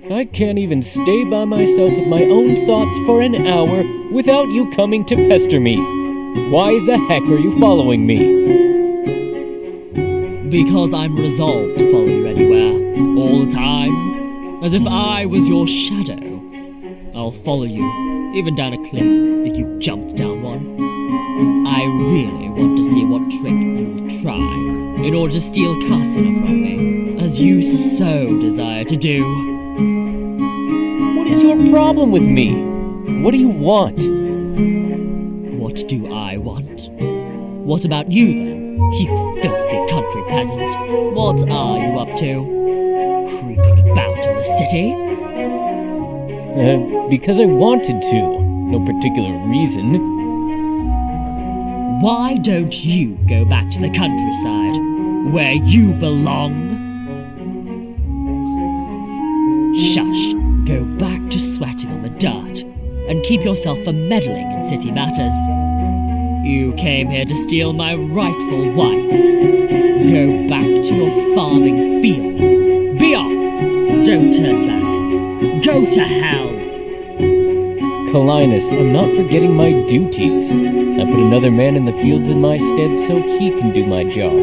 I can't even stay by myself with my own thoughts for an hour without you coming to pester me. Why the heck are you following me? Because I'm resolved to follow you anywhere, all the time, as if I was your shadow. I'll follow you, even down a cliff, if you jumped down one. I really want to see what trick you'll try in order to steal Casina from me, as you so desire to do. What is your problem with me? What do you want? What do I want? What about you, then, you filthy country peasant? What are you up to? Creeping about in the city? Because I wanted to. No particular reason. Why don't you go back to the countryside, where you belong? Shush, go back to sweating on the dirt, and keep yourself from meddling in city matters. You came here to steal my rightful wife. Go back to your farming fields. Be off! Don't turn back. Go to hell! Calinus, I'm not forgetting my duties. I put another man in the fields in my stead so he can do my job.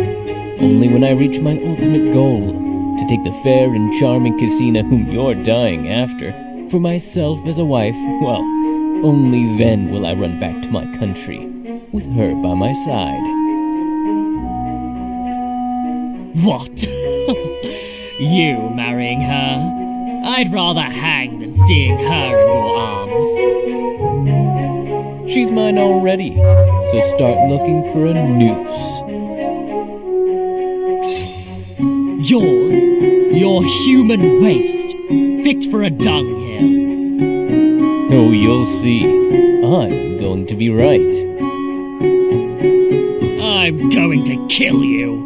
Only when I reach my ultimate goal, to take the fair and charming Casina whom you're dying after, for myself as a wife, well, only then will I run back to my country, with her by my side. What? You marrying her? I'd rather hang than seeing her in your arms. She's mine already, so start looking for a noose. Yours? Your human waste, fit for a dunghill. Oh, you'll see. I'm going to be right. I'm going to kill you.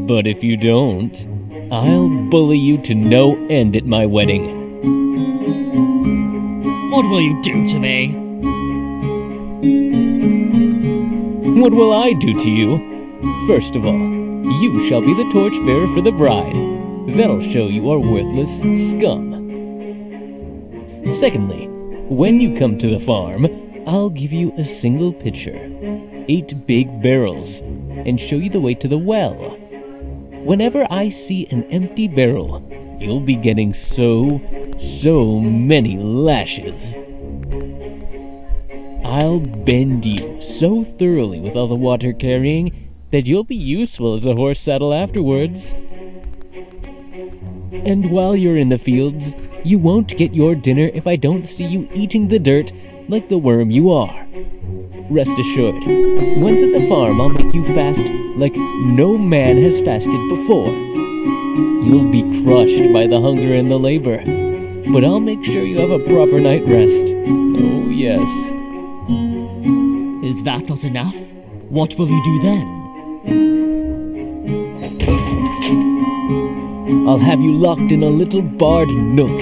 But if you don't, I'll bully you to no end at my wedding. What will you do to me? What will I do to you? First of all, you shall be the torchbearer for the bride. That'll show you are worthless scum. Secondly, when you come to the farm, I'll give you a single pitcher, 8 big barrels, and show you the way to the well. Whenever I see an empty barrel, you'll be getting so many lashes. I'll bend you so thoroughly with all the water carrying that you'll be useful as a horse saddle afterwards. And while you're in the fields, you won't get your dinner if I don't see you eating the dirt like the worm you are. Rest assured, once at the farm I'll make you fast like no man has fasted before. You'll be crushed by the hunger and the labor, but I'll make sure you have a proper night rest. Oh yes. Is that not enough? What will you do then? I'll have you locked in a little barred nook.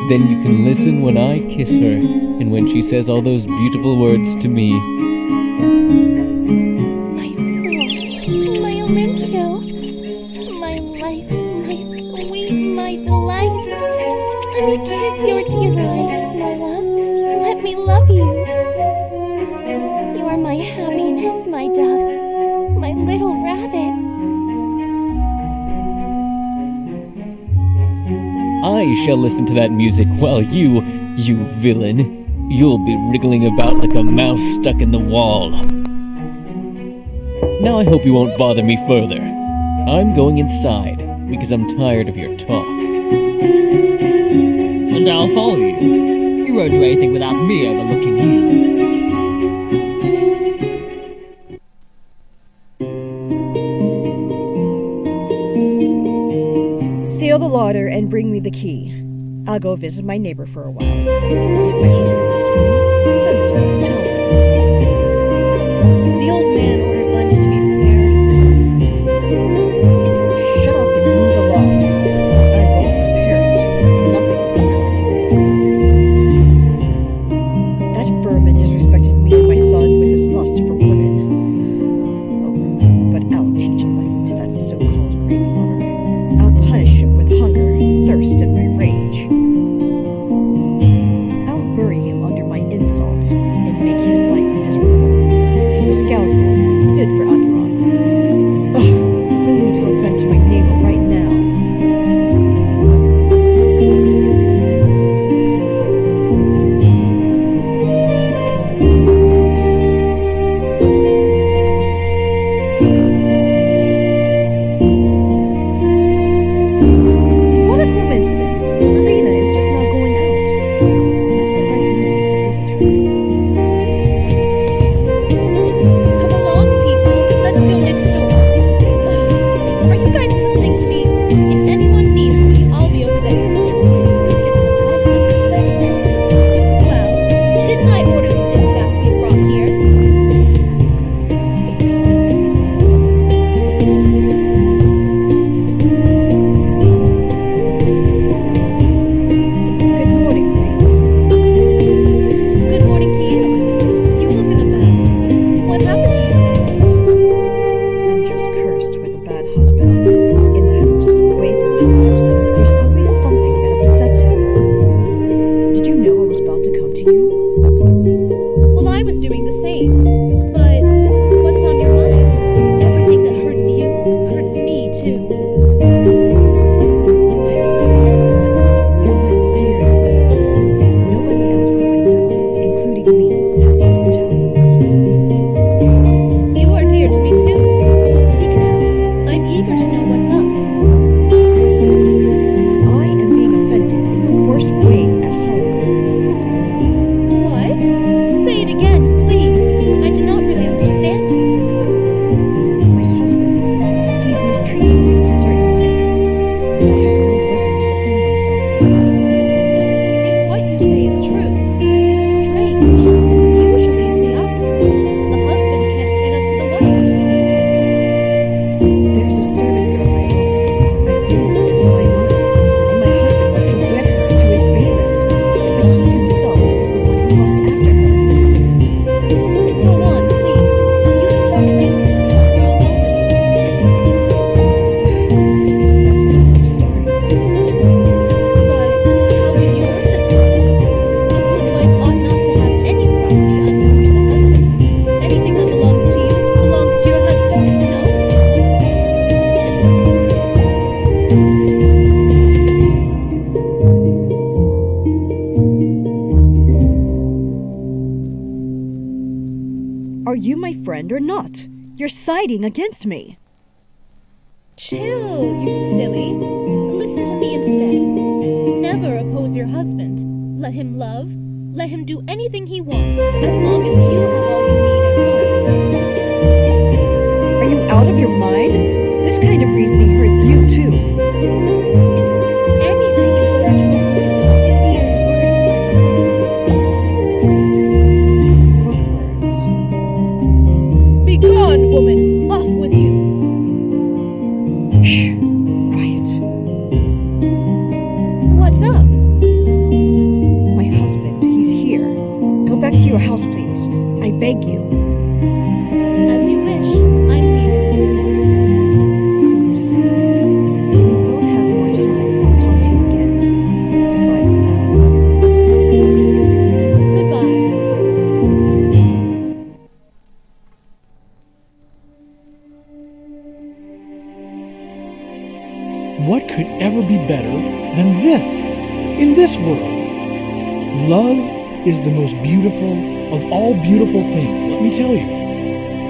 Then you can listen when I kiss her and when she says all those beautiful words to me. My soul, my Olympio, my life, my sweet, my delight. Let me kiss your dear eyes, my love. Let me love you. You are my happiness, my dove, my little rabbit. I shall listen to that music while you villain, you'll be wriggling about like a mouse stuck in the wall. Now I hope you won't bother me further. I'm going inside because I'm tired of your talk. And I'll follow you. You won't do anything without me overlooking you. Seal the larder and bring me the key. I'll go visit my neighbor for a while. If my husband looks for me, send someone to tell me. The old man ordered lunch to be prepared. Shut up and move along. I won't prepare it. Nothing will cook today. That vermin disrespected me and my son with his lust for women. Oh, but I'll teach a lesson to that so-called great lover. I'll punish him with hunger, thirst, and my rage. I'll bury him under my insults and make his life miserable. He's a scoundrel, fit for Acheron. Ugh, I really need to go vent to my neighbor right now. What a coincidence! Marina is just now going out. The right moment to visit her. Come along, people. friend or not. You're siding against me. Chill, you silly. Listen to me instead. Never oppose your husband. Let him love. Let him do anything he wants, as long as you have all you need at home. Are you out of your mind? This kind of reasoning hurts you too. Anything in order to avoid those feared words, my love. What words? Begone, woman! Off with you! Shh. Quiet. What's up? My husband, he's here. Go back to your house, please. I beg you. As you wish. I'm leaving. See you soon. When we both have more time, I'll talk to you again. Goodbye for now. Goodbye. What could ever be better than this, in this world? Love is the most beautiful of all beautiful things, let me tell you.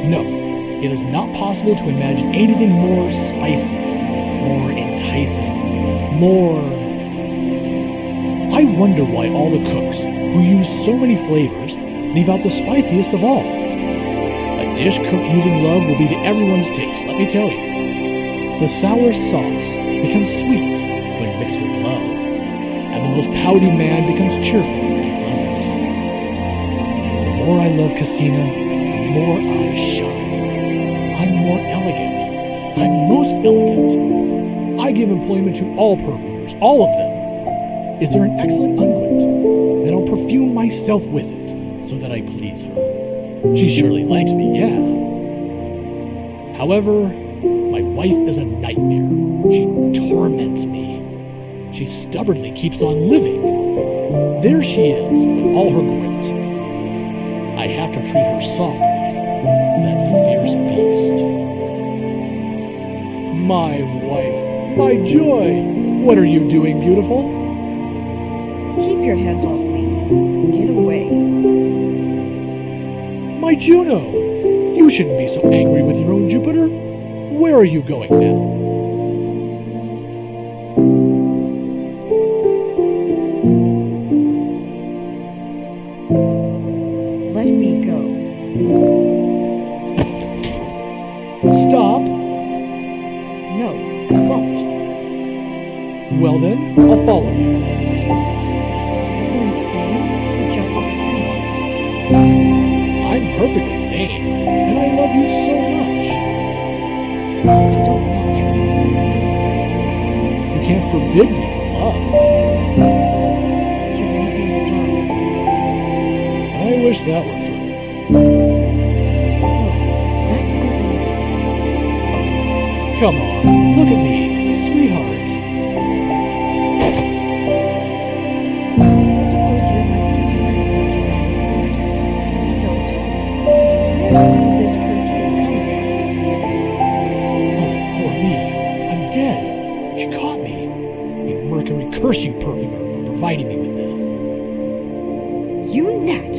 No, it is not possible to imagine anything more spicy, more enticing, more... I wonder why all the cooks, who use so many flavors, leave out the spiciest of all. A dish cooked using love will be to everyone's taste, let me tell you. The sour sauce becomes sweet when mixed with love, and the most pouty man becomes cheerful and pleasant. The more I love Casina, the more I shine. I'm more elegant. I'm most elegant. I give employment to all perfumers, all of them. Is there an excellent unguent? Then I'll perfume myself with it, so that I please her. She surely likes me, yeah. However, my wife is a nightmare. She torments me. She stubbornly keeps on living. There she is, with all her grit. I have to treat her softly, that fierce beast. My wife, my joy! What are you doing, beautiful? Keep your hands off me. Get away. My Juno! You shouldn't be so angry with your own Jupiter. Where are you going now? Let me go. Stop! No, I won't. Well then, I'll follow you. Are you insane or just pretending? I'm perfectly sane, and I love you so much. I don't want to. You can't forbid me to love. You're making me die. I wish that were true. Oh, that I believe. Come on, look at me, sweetheart. I suppose you're my sweetheart as much as I am yours. So tell me, where's all this perfume coming Oh, poor me. I'm dead. She caught me. May Mercury curse you, perfumer, for providing me with this. from? You gnat!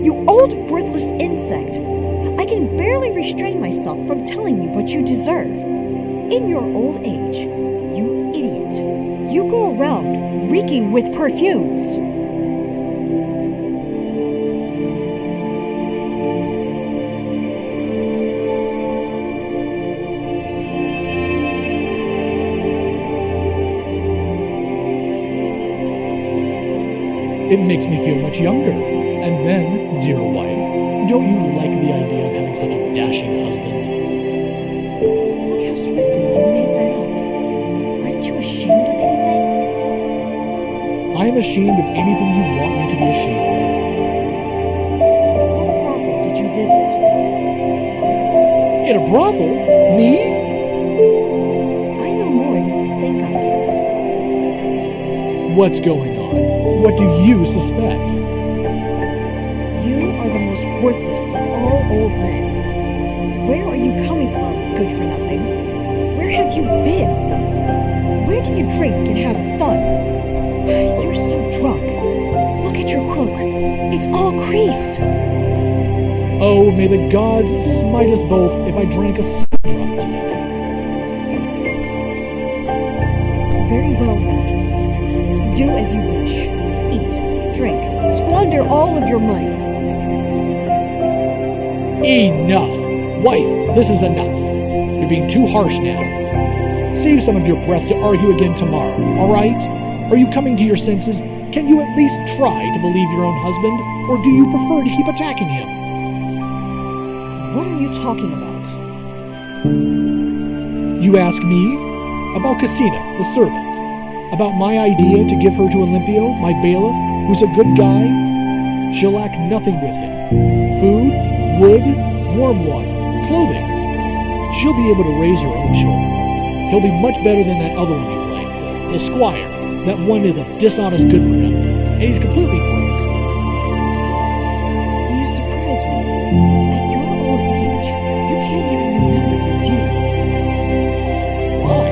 You old worthless insect! I can barely restrain myself from telling you what you deserve. In your old age, you idiot, you go around reeking with perfumes. It makes me feel much younger. And then, dear wife, don't you like the idea of having such a dashing husband? Look how swiftly you made that up. Aren't you ashamed of anything? I am ashamed of anything you want me to be ashamed of. What brothel did you visit? In a brothel? Me? I know more than you think I do. What's going on? What do you suspect? You are the most worthless of all old men. Where are you coming from, good for nothing? Where have you been? Where do you drink and have fun? You're so drunk. Look at your cloak. It's all creased. Oh, may the gods smite us both if I drank a draught. Very well then. Do as you wish. Eat, drink, squander all of your money. Enough! Wife, this is enough. You're being too harsh now. Save some of your breath to argue again tomorrow, all right? Are you coming to your senses? Can you at least try to believe your own husband, or do you prefer to keep attacking him? What are you talking about? You ask me? About Casina, the servant. About my idea to give her to Olympio, my bailiff, who's a good guy? She'll lack nothing with him. Food, wood, warm water, clothing. She'll be able to raise her own children. He'll be much better than that other one you like, the squire. That one is a dishonest good-for-nothing, and he's completely broke. You surprise me. At your old age, you can't even remember your duty. Why?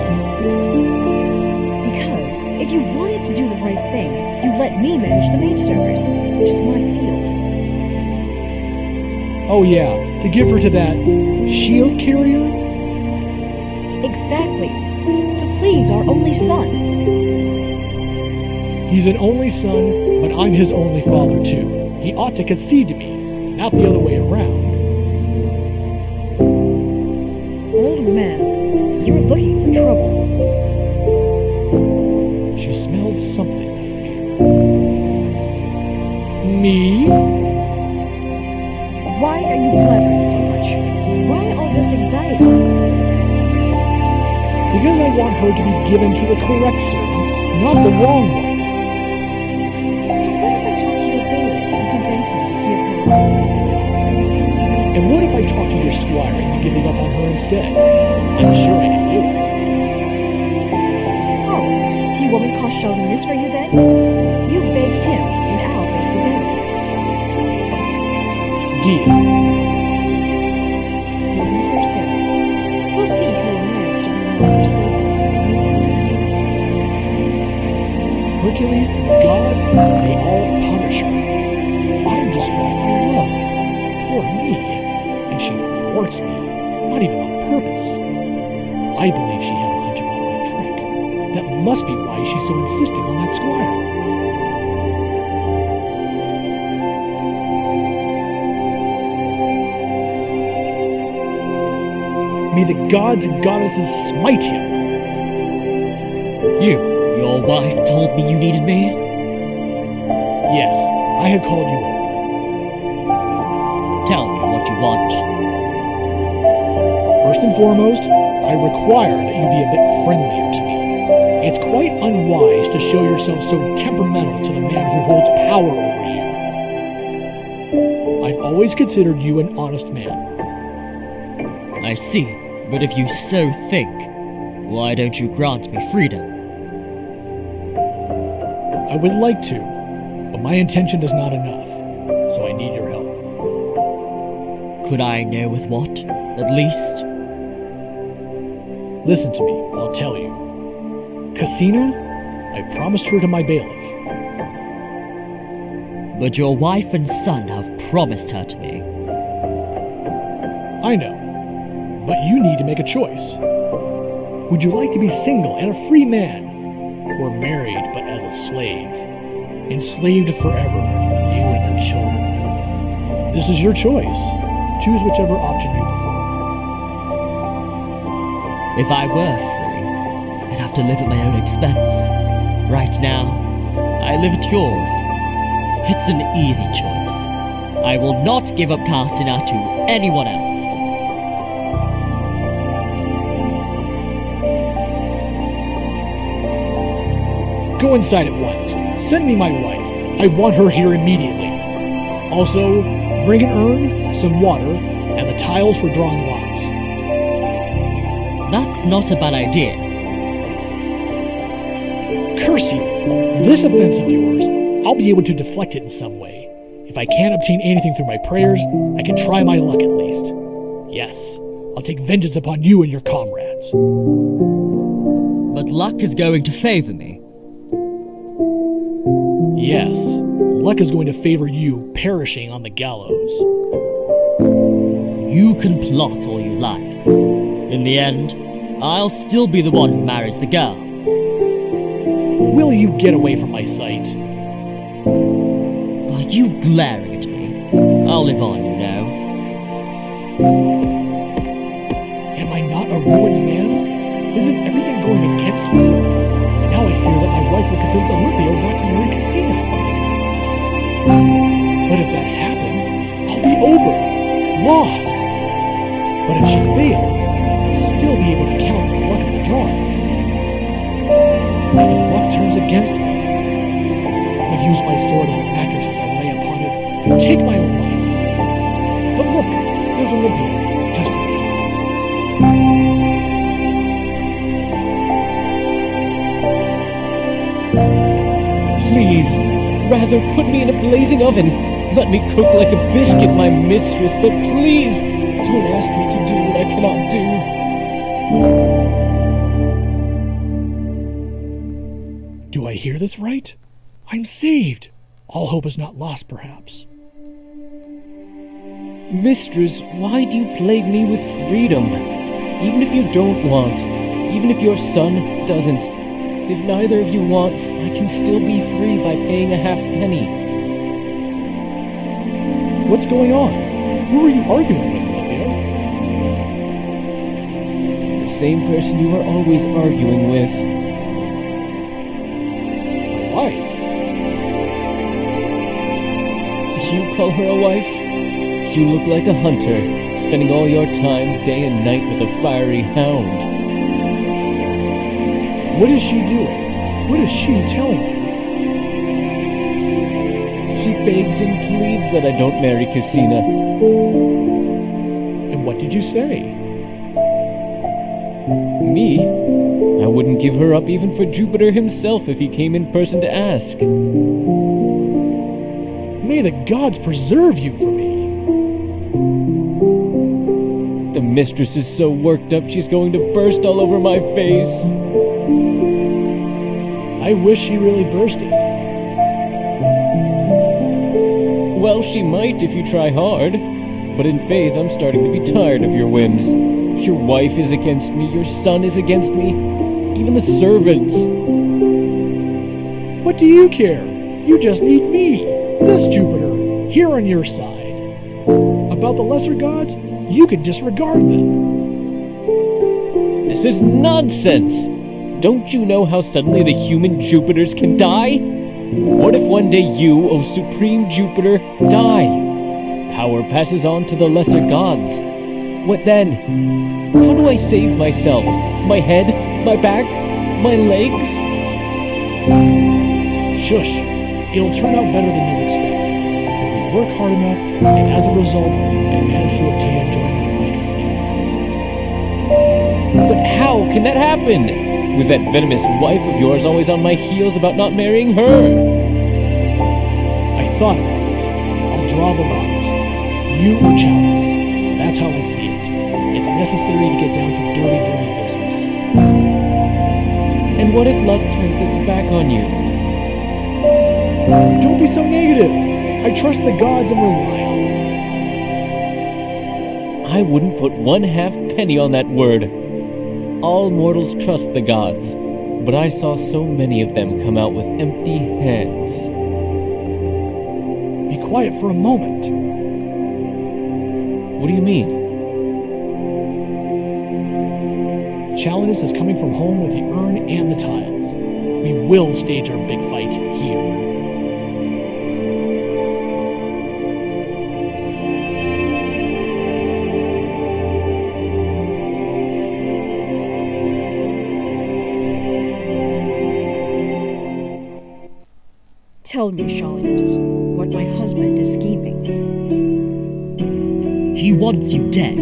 Because if you wanted to do the right thing, you let me manage the maid service, which is my field. Oh yeah, to give her to that shield carrier? Exactly. To please our only son. He's an only son, but I'm his only father too. He ought to concede to me, not the other way around. Old man, you're looking for trouble. She smelled something, I fear. Me? Why are you blathering so much? Why all this anxiety? Because I want her to be given to the correct servant, not the wrong one. So what if I talk to your bailiff and convince him to give her up? And what if I talk to your squire into giving up on her instead? I'm sure I can do it. All right. Do you want me to call chauvinist for you then? You beg him, and I'll beg the bailiff. Deal. You'll be here soon. We'll see who will manage to be more persuasive than you are. Hercules and the gods may all punish her. I'm distraught by love. Poor me. And she thwarts me, not even on purpose. I believe she had a hunch about my trick. That must be why she's so insistent on that squire. May the gods and goddesses smite him. Your wife told me you needed me? Yes, I had called you over. Tell me what you want. First and foremost, I require that you be a bit friendlier to me. It's quite unwise to show yourself so temperamental to the man who holds power over you. I've always considered you an honest man. I see, but if you so think, why don't you grant me freedom? I would like to, but my intention is not enough, so I need your help. Could I know with what, at least? Listen to me, I'll tell you. Casina, I promised her to my bailiff. But your wife and son have promised her to me. I know, but you need to make a choice. Would you like to be single and a free man? Or married but as a slave? Enslaved forever, you and your children. This is your choice. Choose whichever option you prefer. If I were free, I'd have to live at my own expense. Right now, I live at yours. It's an easy choice. I will not give up Casina to anyone else. Go inside at once. Send me my wife. I want her here immediately. Also, bring an urn, some water, and the tiles for drawing lots. That's not a bad idea. Curse you! This offense of yours, I'll be able to deflect it in some way. If I can't obtain anything through my prayers, I can try my luck at least. Yes, I'll take vengeance upon you and your comrades. But luck is going to favor me. Yes, luck is going to favor you perishing on the gallows. You can plot all you like. In the end, I'll still be the one who marries the girl. Will you get away from my sight? Are you glaring at me? I'll live on, you know. Am I not a ruined man? Isn't everything going against me? Now I fear that my wife will convince Olympio not to marry Casina. But if that happened, I'll be over, lost. But if she fails, I'll still be able to count on the luck of the draw at least. And if luck turns against me, I'll use my sword as a mattress as I lay upon it and take my own life. But look, there's Olympia, just in time. Please, rather put me in a blazing oven. Let me cook like a biscuit, my mistress, but please, don't ask me to do what I cannot do. Do I hear this right? I'm saved. All hope is not lost, perhaps. Mistress, why do you plague me with freedom? Even if you don't want, even if your son doesn't, if neither of you wants, I can still be free by paying a halfpenny. What's going on? Who are you arguing with, Olympio? The same person you are always arguing with. My wife? You call her a wife? You look like a hunter, spending all your time day and night with a fiery hound. What is she doing? What is she telling you? She begs and pleads that I don't marry Casina. And what did you say? Me? I wouldn't give her up even for Jupiter himself if he came in person to ask. May the gods preserve you for me. The mistress is so worked up she's going to burst all over my face. I wish she really bursted. Well, she might if you try hard. But in faith, I'm starting to be tired of your whims. Your wife is against me, your son is against me, even the servants. What do you care? You just need me, this Jupiter, here on your side. About the lesser gods, you can disregard them. This is nonsense! Don't you know how suddenly the human Jupiters can die? What if one day you, O supreme Jupiter, die? Power passes on to the lesser gods. What then? How do I save myself? My head? My back? My legs? Shush. It'll turn out better than you'd expect. If we work hard enough, and as a result, I manage to obtain enjoyment of my Casina. But how can that happen? With that venomous wife of yours always on my heels about not marrying her. I thought about it. I'll draw the lots. You or Chalice. That's how I see it. It's necessary to get down to dirty business. And what if luck turns its back on you? Don't be so negative. I trust the gods and rely on them. I wouldn't put one halfpenny on that word. All mortals trust the gods, but I saw so many of them come out with empty hands. Be quiet for a moment. What do you mean? Chalinus is coming from home with the urn and the tiles. We will stage our big fight here. Tell me, Chalinus, what my husband is scheming. He wants you dead,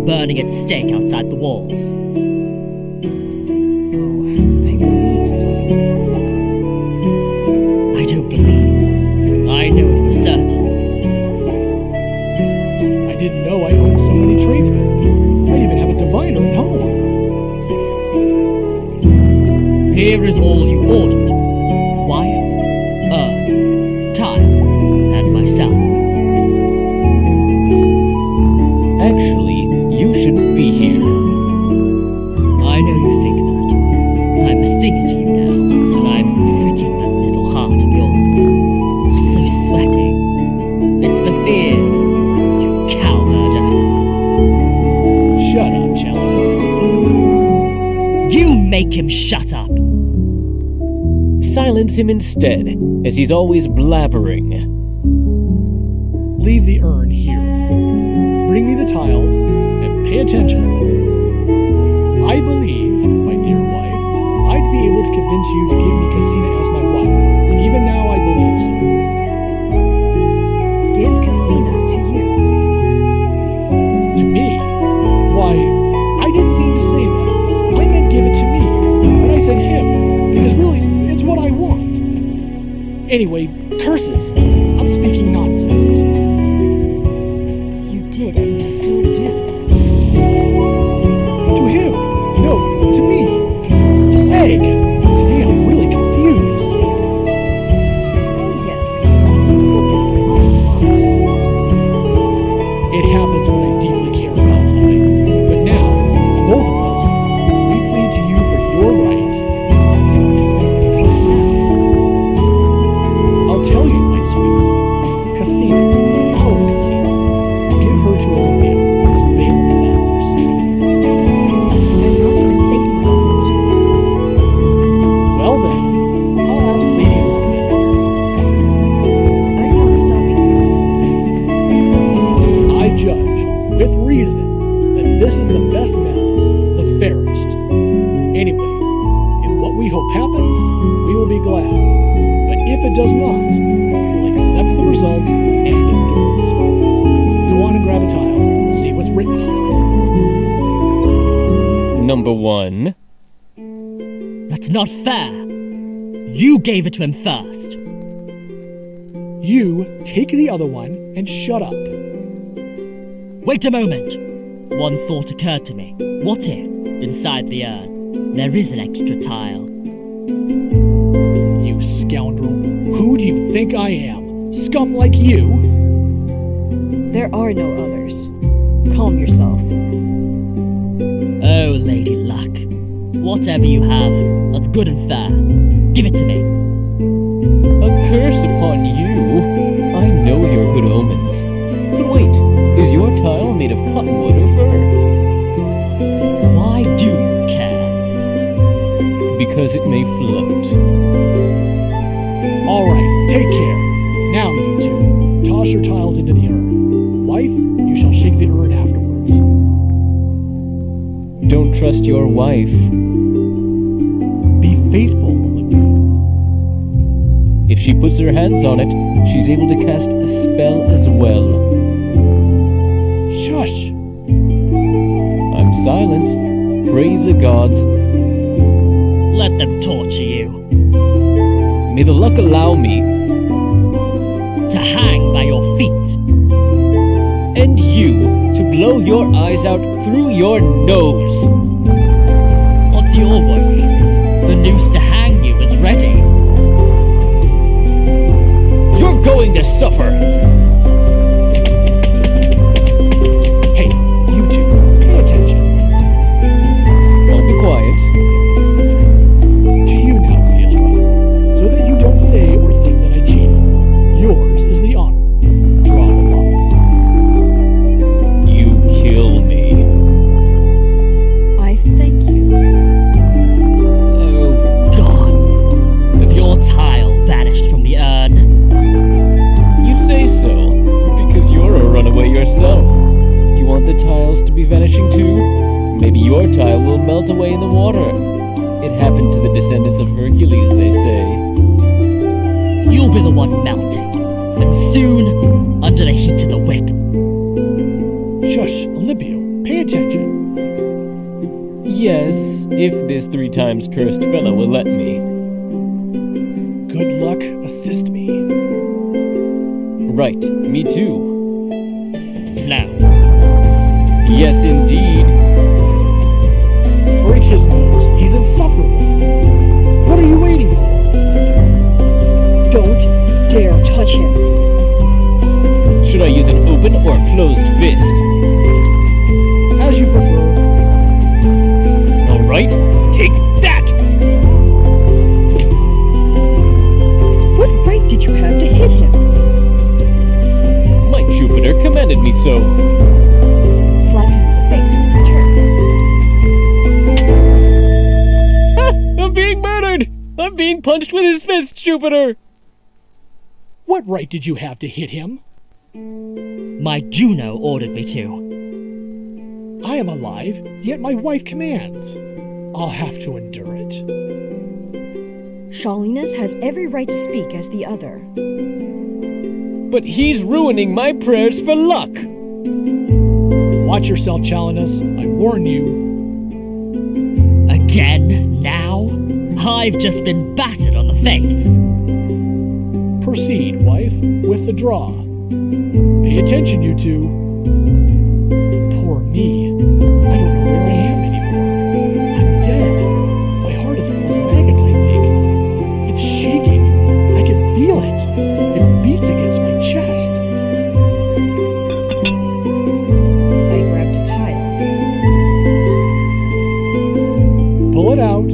burning at stake outside the walls. Oh, I believe so. I don't believe. I know it for certain. I didn't know I owned so many tradesmen. I even have a diviner at home. Here is all you ordered. Wife, urn, tiles, and myself. Actually, make him shut up. Silence him instead, as he's always blabbering. Leave the urn here. Bring me the tiles, and pay attention. I believe, my dear wife, I'd be able to convince you to give me Casina as my wife, and even now I believe so. Give Casina to you. To me? Why, I didn't mean to say that. I meant give it to me, but I said him, because really, it's what I want. Anyway, curses! I'm speaking nonsense. You did, and you still do. To him! No, to me! Egg! To me, I'm really confused. Oh, yes. You'll get it all you want. It happens when I deeply care about something. But now, both of us, we plead to you for your right. I'll tell you, my sweet. Casina, our Casina, give her to Olympia, this bailiff of ours. I'm not even thinking about it. Well then, I'll ask Lady Olympia. I'm not stopping you. I judge, with reason, that this is the best method, the fairest. Anyway, if what we hope happens, we will be glad. But if it does not, we'll accept the result and endure it. Go on and grab a tile, see what's written on Number 1. That's not fair. You gave it to him first. it. You take the other one and shut up. Wait a moment. One thought occurred to me. What if, inside the urn, there is an extra tile? You scoundrel. Who do you think I am? Scum like you? There are no others. Calm yourself. Oh, Lady Luck. Whatever you have, that's good and fair. Give it to me. A curse upon you. I know your good omens. But wait, is your tile made of cottonwood or fur? Why do you care? Because it may float. All right, take care. Now, you two, toss your tiles into the urn. Wife, you shall shake the urn afterwards. Don't trust your wife. Be faithful, Olympia. If she puts her hands on it, she's able to cast a spell as well. Shush! I'm silent. Pray the gods. Let them torture you. May the luck allow me. To hang by your feet. And you to blow your eyes out through your nose. What's your worry? The noose to hang you is ready. You're going to suffer. Hey, you two, pay attention. I'll be quiet. To you now, Cleostra, so that you don't say or think that I cheated. Yours is the honor. Draw the lots. You kill me. I thank you. Oh, gods. Have your tile vanished from the urn? You say so, because you're a runaway yourself. You want the tiles to be vanishing too? Maybe your tile will melt away in the water. It happened to the descendants of Hercules, they say. You'll be the one melting. And soon, under the heat of the wick. Shush, Olympia, pay attention. Yes, if this 3 times cursed fellow will let me. Good luck, assist me. Right, me too. No. Yes, indeed. Break his nose, he's insufferable. What are you waiting for? Don't dare touch him. Should I use an open or closed fist? As you prefer. All right, take that! What right did you have to hit him? My Jupiter commanded me so. Slap him in the face in return. getting punched with his fist, Jupiter! What right did you have to hit him? My Juno ordered me to. I am alive, yet my wife commands. I'll have to endure it. Shalinus has every right to speak as the other. But he's ruining my prayers for luck! Watch yourself, Chalinus. I warn you. Again? Now? I've just been battered on the face. Proceed, wife, with the draw. Pay attention, you two. Poor me. I don't know where I am anymore. I'm dead. My heart is full of maggots, I think. It's shaking. I can feel it. It beats against my chest. I grabbed a tile. Pull it out.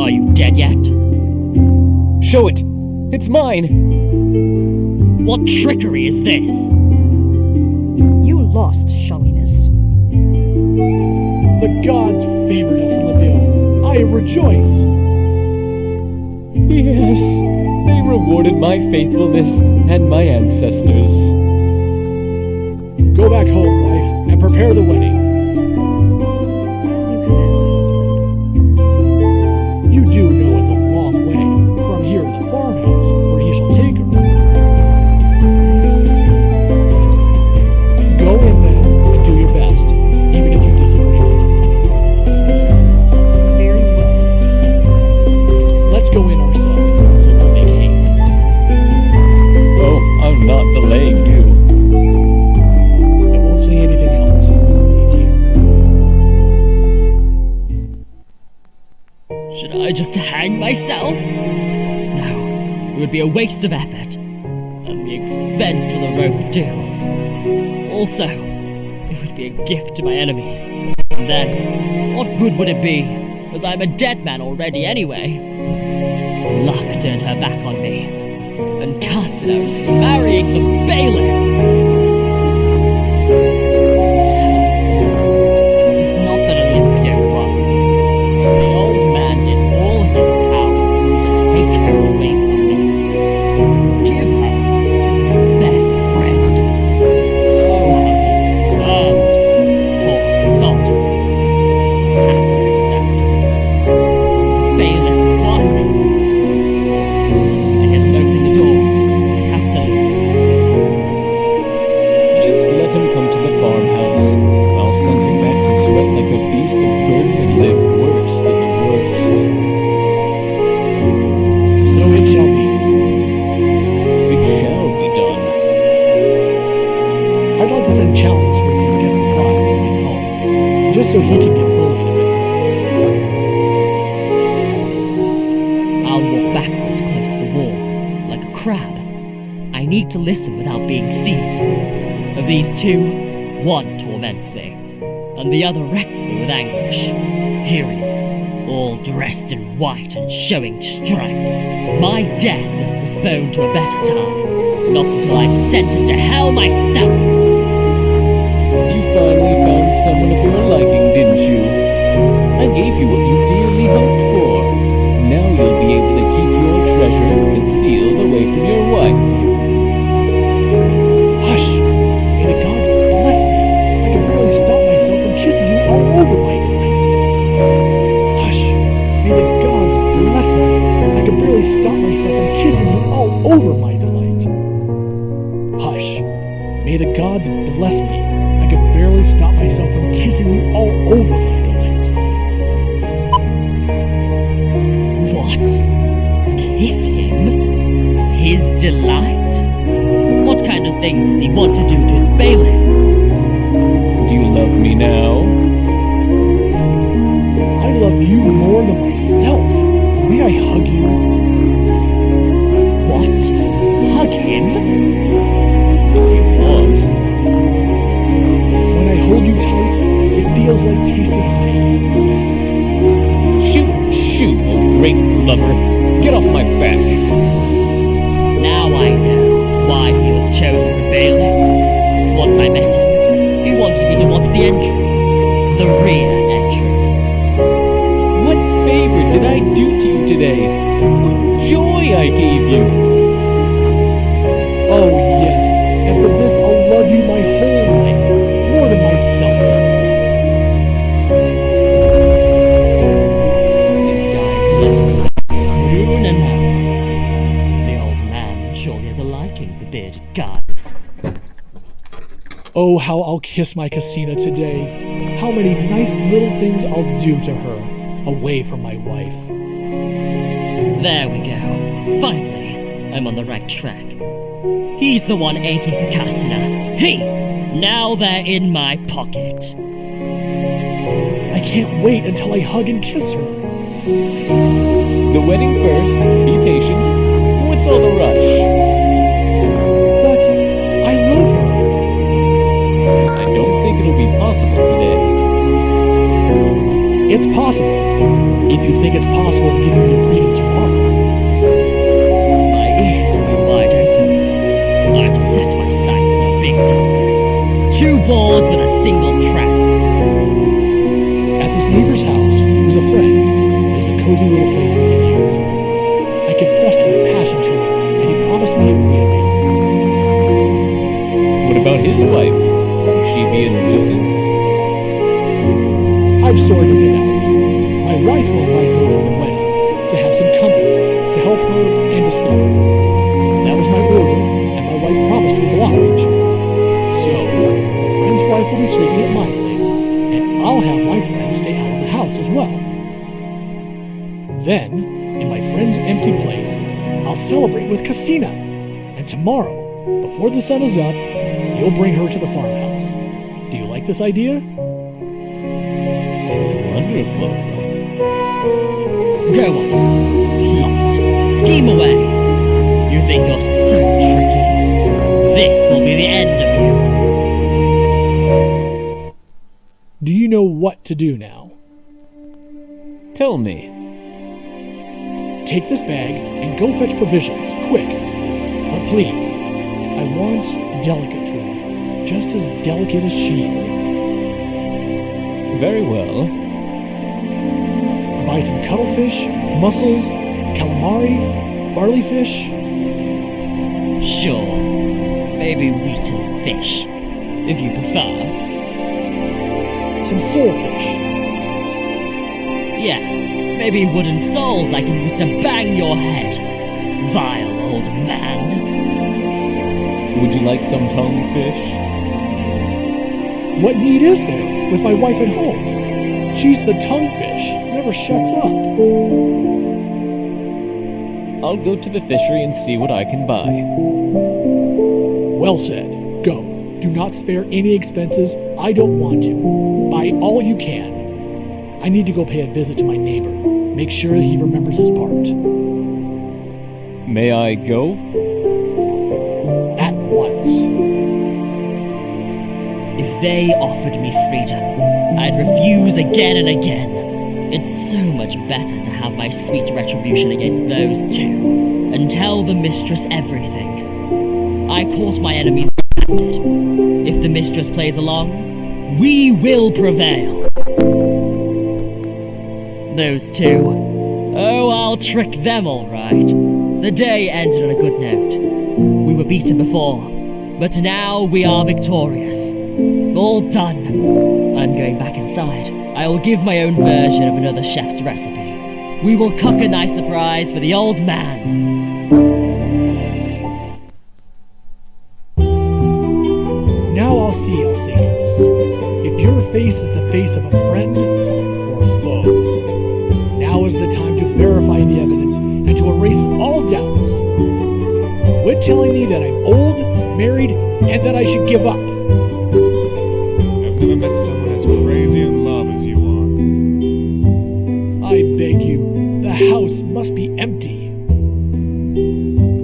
Are you dead yet? Show it! It's mine! What trickery is this? You lost, Shalinus. The gods favored us, Olympio. I rejoice. Yes, they rewarded my faithfulness and my ancestors. Go back home, wife, and prepare the wedding. As you command, husband. You do know it's a long way from here to the farmhouse, where he shall take her. Go in then and do your best, even if you disagree. Very well. Let's go in ourselves, so don't make haste. Oh, I'm not delaying you. I won't say anything else, since he's here. Should I just hang myself? No, it would be a waste of effort. And the expense for the rope due. Also, it would be a gift to my enemies. And then, what good would it be, as I'm a dead man already anyway? Luck turned her back on me. And Casina is marrying the bailiff! It's not that Olympio won. The old man did all his power to take her away from me. Give her to his best friend. Oh, how he squirmed. Poor sot. Happens afterwards. The bailiff won. I hear them opening the door. I have to leave. Just let him come to the farmhouse. I'll send him back to sweat like a beast of burden and live worse than the worst. So it shall be. It shall be done. I'd like to send Chalinus with you to get supplies if he's home, just so he can get bullied a bit more. I'll walk backwards close to the wall, like a crab. I need to listen without being seen. Of these two, one torments me, and the other wrecks me with anguish. Here he is, all dressed in white and showing stripes. My death is postponed to a better time, not until I've sent him to hell myself. You finally found someone of your liking, didn't you? I gave you what you dearly hoped for. Now you'll be able to keep your treasure concealed away from your wife. Hush! May the gods bless me. I can barely stop myself from kissing you all over my delight. Hush! May the gods bless me. I can barely stop myself from kissing you all over my delight. Hush! May the gods bless me. I can barely stop myself from kissing you all over my delight. What? Kiss him? His delight? What kind of things does he want to do to his bailiff? Do you love me now? I love you more than myself. May I hug you? What? Hug him? If you want. When I hold you tight, it feels like tasting honey. Shoot, shoot, oh great lover. Get off my back. Now I know why he was chosen for bailiff. Once I met him, he wanted me to watch the entry. The rear entry. What favor did I do to you today? What joy I gave you! Oh, yes, and for this I'll love you my whole life, more than myself. Soon enough. The old man surely has a liking for bearded guys. Oh, how I'll kiss my Casina today. How many nice little things I'll do to her, away from my wife. There we go. Finally, I'm on the right track. He's the one aching for Casina. He! Now they're in my pocket. I can't wait until I hug and kiss her. The wedding first, be patient. What's all the rush? But I love her. I don't think it'll be possible today. It's possible. If you think it's possible to give you your freedom tomorrow. My ears are wide open. I've set my sights on a big target. 2 balls with a single trap. At this neighbor's house, who's a friend, there's a cozy little place we can use. I confessed my passion to him, and he promised me it would be available. What about his wife? Would she be a nuisance? I've sorted it out. My wife will invite her for the wedding, to have some company, to help her, and to sleep. That was my order, and my wife promised to oblige. So, a friend's wife will be sleeping at my place, and I'll have my friend stay out of the house as well. Then, in my friend's empty place, I'll celebrate with Casina, and tomorrow, before the sun is up, you'll bring her to the farmhouse. Do you like this idea? It's wonderful. Go on. Plot. Scheme away. You think you're so tricky. This will be the end of you. Do you know what to do now? Tell me. Take this bag and go fetch provisions, quick. But please, I want delicate food, just as delicate as she is. Very well. Buy some cuttlefish, mussels, calamari, barley fish. Sure. Maybe wheat and fish, if you prefer. Some soulfish. Yeah, maybe wooden soles I can use to bang your head. Vile old man. Would you like some tongue fish? What need is there with my wife at home? She's the tongue fish, never shuts up. I'll go to the fishery and see what I can buy. Well said. Go. Do not spare any expenses. I don't want to. Buy all you can. I need to go pay a visit to my neighbor. Make sure he remembers his part. May I go? At once. If they offered me freedom, I'd refuse again and again. It's so much better to have my sweet retribution against those two, and tell the mistress everything. I caught my enemies red-handed. If the mistress plays along, we will prevail. Those two. Oh, I'll trick them all right. The day ended on a good note. We were beaten before, but now we are victorious. All done. I'm going back inside. I will give my own version of another chef's recipe. We will cook a nice surprise for the old man. Now I'll see, Alsacius, if your face is the face of a friend or a foe. Now is the time to verify the evidence and to erase all doubts. Quit telling me that I'm old, married, and that I should give up. I've never met someone as crazy in love as you are. I beg you, the house must be empty.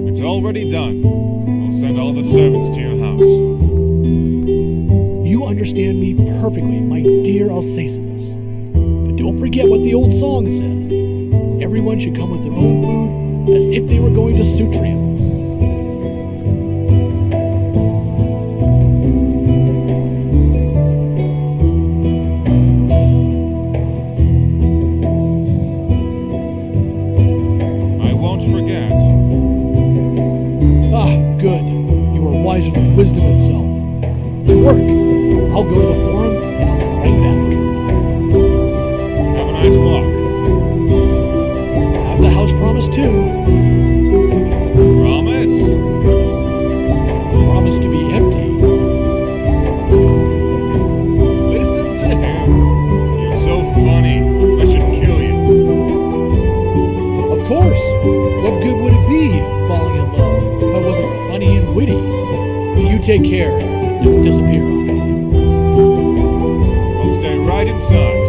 It's already done. I'll send all the servants to your house. You understand me perfectly, my dear Alsacius. But don't forget what the old song says. Everyone should come with their own food, as if they were going to Sutriums. work. I'll go to the forum and I'll be right back. Have a nice walk. Have the house promise too. Promise? Promise to be empty. Listen to him. You're so funny. I should kill you. Of course. What good would it be falling in love if I wasn't funny and witty? You take care. Don't disappear on me. I'll stay right inside.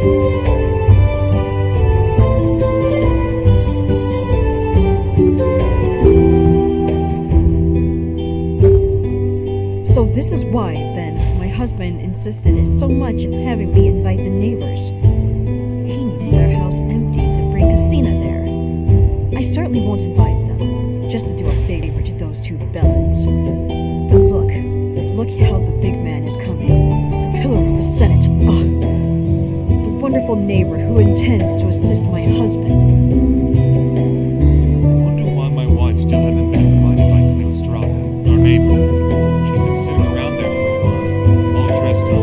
So this is why, then, my husband insisted so much in having me invite the neighbors. He needed their house empty to bring Casina there. I certainly won't invite them, just to do a favor to those two bellends. But look how the big man is coming. The pillar of the Senate. Ugh. The wonderful neighbor who intends to assist my husband. I wonder why my wife still hasn't been invited by Strada, our neighbor. She's been sitting around there for a while, all dressed up,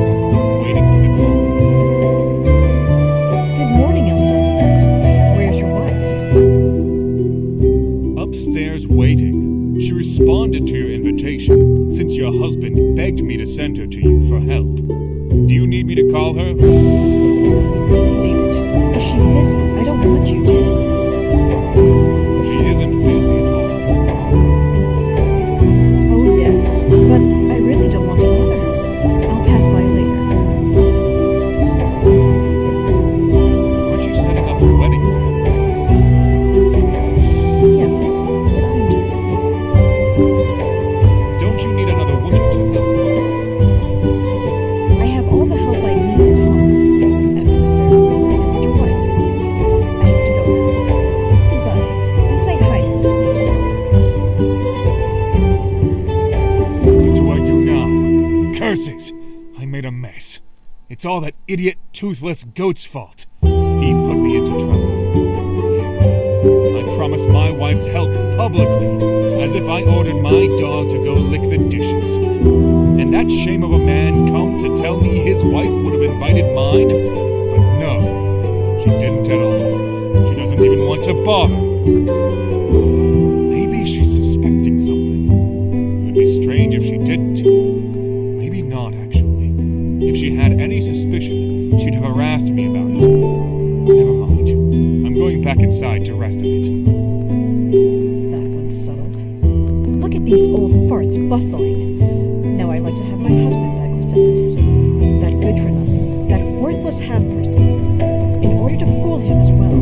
waiting for the call. Good morning, Alcestis. Where's your wife? Upstairs waiting. She responded to your invitation, since your husband begged me to send her to you for help. Do you need me to call her? Leave it. If she's busy, I don't want you to. She isn't busy at all. Oh, yes. But I really don't want to bother her. I'll pass by later. Aren't you setting up a wedding there? Yes, behind her. Don't you need another woman to help? I have all the help I need at home. After the ceremony, visit your wife. I have to go now. Goodbye, and say hi to her. What do I do now? Curses! I made a mess. It's all that idiot, toothless goat's fault. He put me into trouble. I promised my wife's help publicly, as if I ordered my dog to go lick the dishes. And that shame of a man come to tell me his wife would have invited mine? But no, she didn't at all. She doesn't even want to bother. Maybe she's suspecting something. It would be strange if she didn't. Maybe not, actually. If she had any suspicion, she'd have harassed me about it. Never mind. I'm going back inside to rest a bit. That one's settled. Look at these old farts bustling. Now I'd like to have my husband back, Lysippus. That good-for-nothing, that worthless half-person. In order to fool him as well,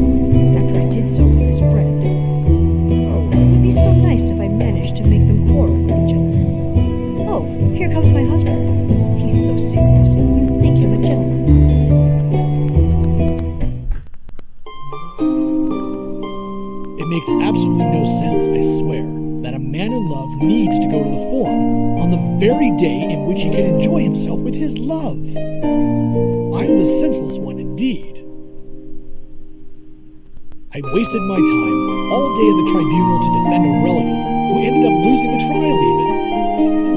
after I did so with his friend. Oh, it would be so nice if I managed to make them quarrel with each other. Oh, here comes my husband. He's so serious, you'd think him a gentleman. It makes absolutely no sense, I swear, that a man in love needs to go to the forum on the very day in which he can enjoy himself with his love. I'm the senseless one indeed. I wasted my time all day at the tribunal to defend a relative who ended up losing the trial even.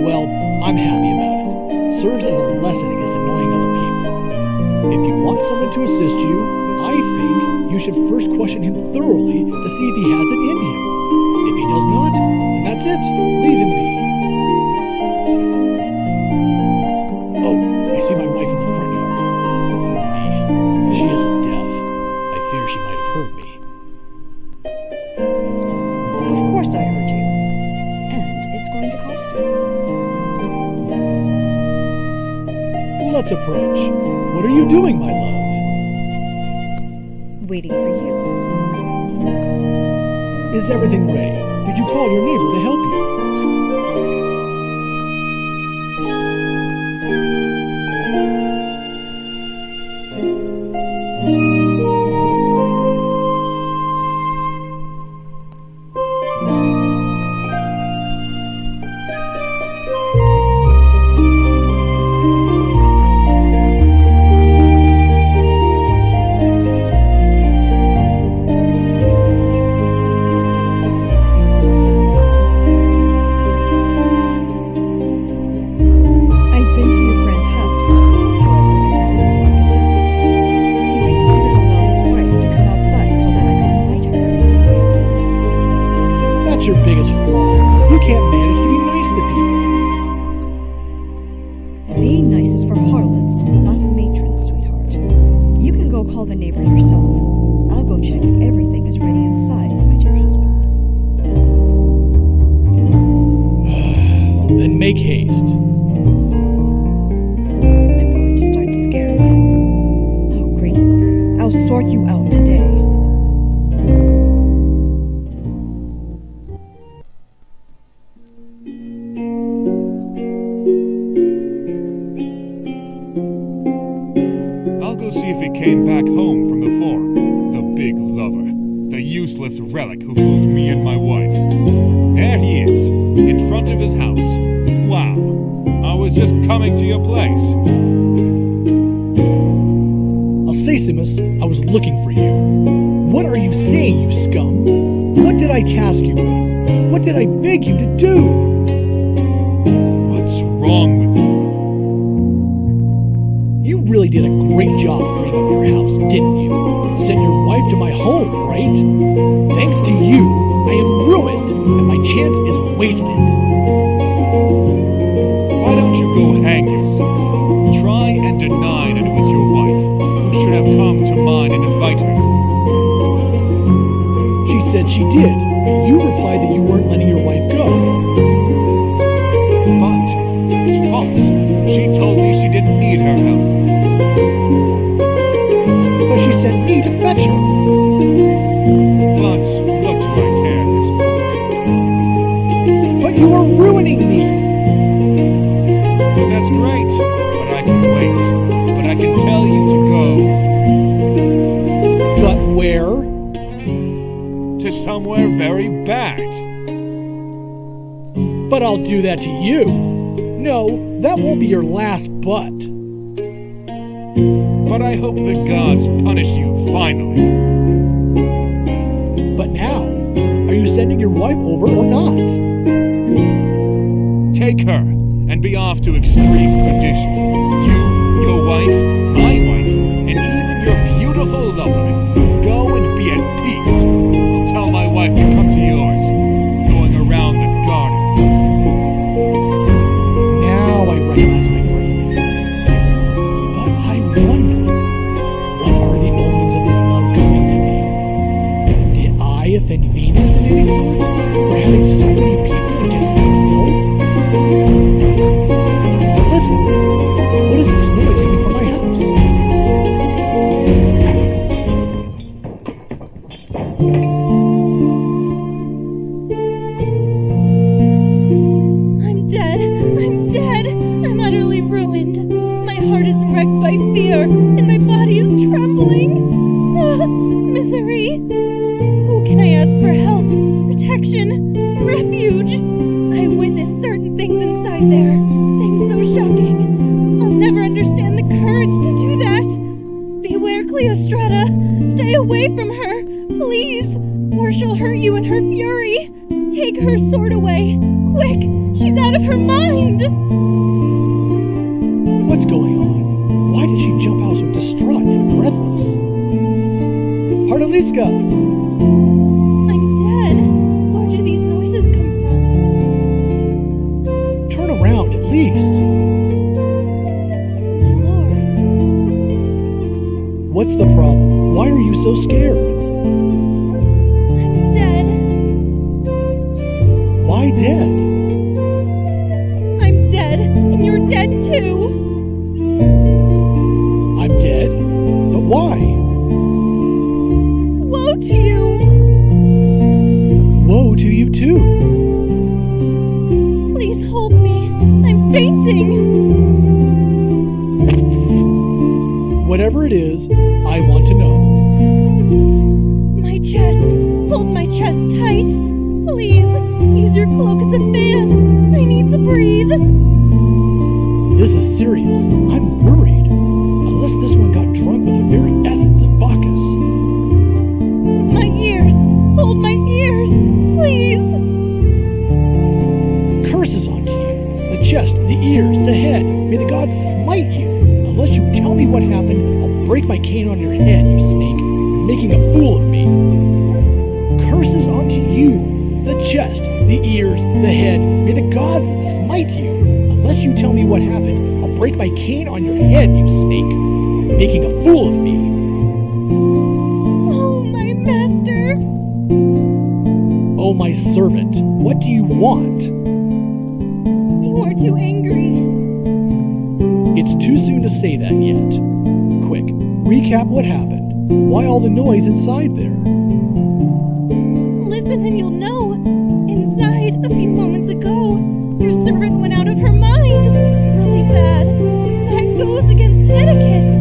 Well, I'm happy about it. Serves as a lesson against annoying other people. If you want someone to assist you, I think you should first question him thoroughly to see if he has it in him. If he does not, then that's it. Leave him be. Oh, I see my wife in the front yard. Pardon me. She isn't deaf. I fear she might have heard me. Of course I heard you. And it's going to cost you. Let's approach. What are you doing, my love? Waiting for you. Is everything ready? Did you call your neighbor to help you? I've been to your friend You can't manage to be nice to people. Being nice is for harlots, not matrons, sweetheart. You can go call the neighbor yourself. I'll go check if everything is ready inside, my dear husband. Then make haste. I'm going to start scaring him. Oh, great lover, I'll sort you out today. I'll go see if he came back home from the forum. The big lover. The useless relic who fooled me and my wife. There he is, in front of his house. Wow, I was just coming to your place. Alcesimus, I was looking for you. What are you saying, you scum? What did I task you with? What did I beg you to do? What's wrong with you? You really did a great job freeing up your house, didn't you? Sent your wife to my home, right? Thanks to you, I am ruined, and my chance is wasted. Why don't you go hang yourself? Try and deny that it was your wife who should have come to mine and invite her. She said she did, but you replied that you weren't letting your wife go. But it's false. She told me she didn't need her help. But she sent me to fetch her. But what do I care at this point? But you are ruining me. Well, that's great. But I can wait. But I can tell you to go. But where? To somewhere very bad. But I'll do that to you. No, that won't be your last but. But I hope the gods punish you finally. But now, are you sending your wife over or not? Take her and be off to extreme perdition. You, your wife, my wife, and even your beautiful lover. Go and be at peace. I'll tell my wife to come to yours. Going around the garden. Now I recognize my brain. But I wonder, what are the omens of this love coming to me? Did I offend Venus in any sort? For having so many people against my will? But listen, what is this noise coming from my house? I'm dead. I'm dead. I'm utterly ruined. My heart is wrecked by fear, and my body is trembling. Ah, misery. Who can I ask for help, protection, refuge? I witnessed certain things inside there. Things so shocking. I'll never understand the courage to do that. Beware, Cleostrata. Stay away from her, please, or she'll hurt you in her fury. Take her sword away. Quick, she's out of her mind. What's going on? Why did she jump out so distraught and breathless? Hardaliska! I'm dead. Where do these noises come from? Turn around at least. My lord. What's the problem? Why are you so scared? I'm dead. Why dead? I'm dead, and you're dead too. I'm dead? But why? Woe to you. Woe to you too. Please hold me. I'm fainting. Whatever it is, I want to know. My chest. Hold my chest tight. Please, use your cloak as a fan. I need to breathe. This is serious. I'm worried. Unless this one got drunk with the very essence of Bacchus. My ears. Hold my ears. Please. Curses onto you. The chest, the ears, the head. May the gods smite you. Unless you tell me what happened, I'll break my cane on your head, you snake. You're making a fool of me. Curses onto you. the chest, the ears, the head. May the gods smite you. Unless you tell me what happened, I'll break my cane on your head, you snake, making a fool of me. Oh, my master. Oh, my servant, what do you want? You are too angry. It's too soon to say that yet. Quick, recap what happened. Why all the noise inside there? Listen and you'll know. Inside, a few moments ago, your servant went out of her mind. Really bad. That goes against etiquette.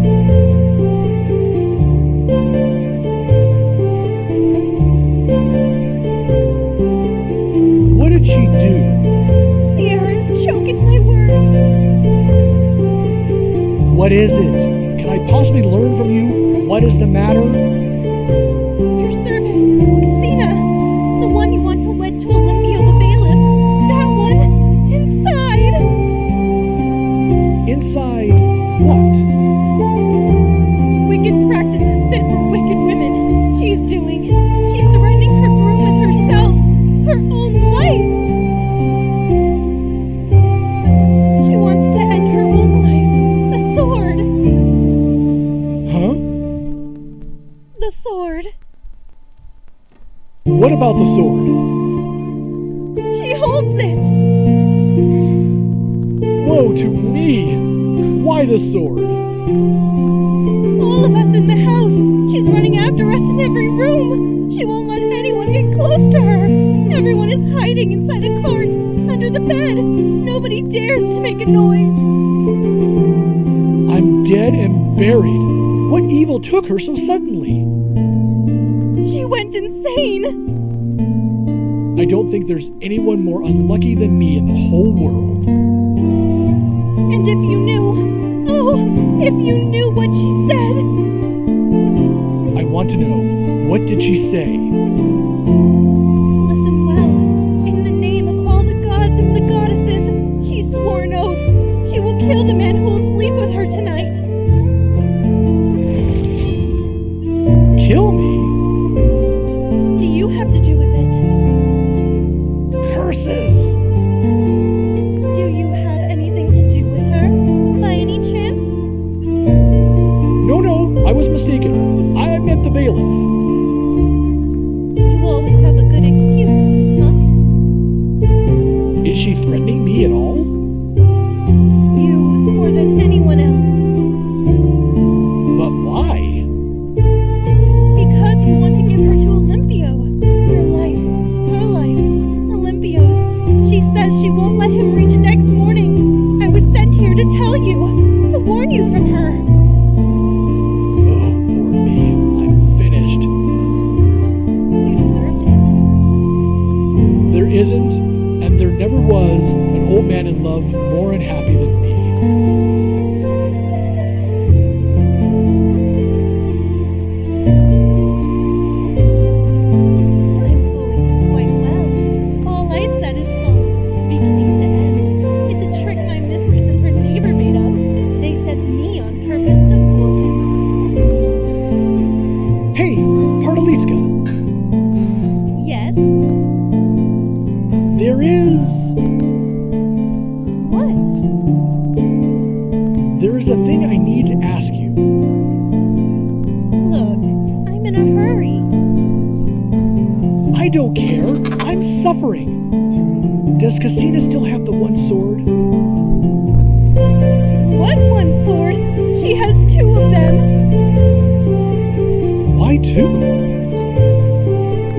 What did she do? The air is choking my words. What is it? Can I possibly learn from you? What is the matter? Your servant, Casina, the one you want to wed to Olympio the bailiff. That one, inside. Inside what? Wicked practices fit for wicked women. She's threatening her groom with herself, her own life. She wants to end her own life. The sword. Huh? The sword. What about the sword? She holds it. Woe to me! Why the sword? All of us in the house. She's running after us in every room. She won't let anyone get close to her. Everyone is hiding inside a cart, under the bed. Nobody dares to make a noise. I'm dead and buried. What evil took her so suddenly? She went insane. I don't think there's anyone more unlucky than me in the whole world. And if you knew, if you knew what she said. I want to know, what did she say? Listen well. In the name of all the gods and the goddesses, she swore an oath. She will kill the man who will sleep with her tonight. Kill me? Do you have to do with it? Curses! Do you have anything to do with her, by any chance? No, I was mistaken. I meant the bailiff. You always have a good excuse, huh? Is she threatening me at all? You, more than anyone else. But why? Because you want to give her to Olympio. Your life, her life, Olympio's. She says she won't let him reach next morning. I was sent here to tell you, to warn you from her. Oh, poor me. I'm finished. You deserved it. There isn't, and there never was, an old man in love more unhappy than me. I'm going quite well. All I said is false, beginning to end. It's a trick my mistress and her neighbor made up. They sent me on purpose to fool him. Hey, Partalitska, Yes? there is... What? There is a thing I need to ask you. Look, I'm in a hurry. I don't care. I'm suffering. Does Casina still have the one sword? What one sword? She has two of them. Why two?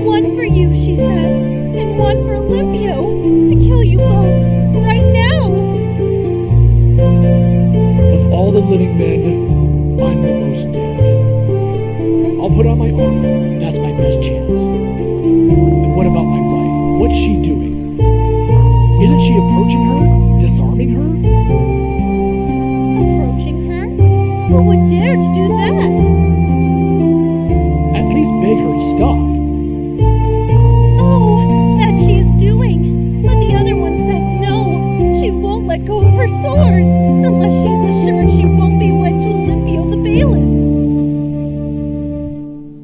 One for you, she says, and one for Olympio, to kill you both, right now. Of all the living men, I'm the most dead. I'll put on my armor. That's my best chance. And what about my wife? What's she doing? Isn't she approaching her? Disarming her? Approaching her? Who would dare to do that? At least beg her to stop. Oh, that she is doing. But the other one says no. She won't let go of her swords, unless she's assured she won't be wed to Olympio the bailiff.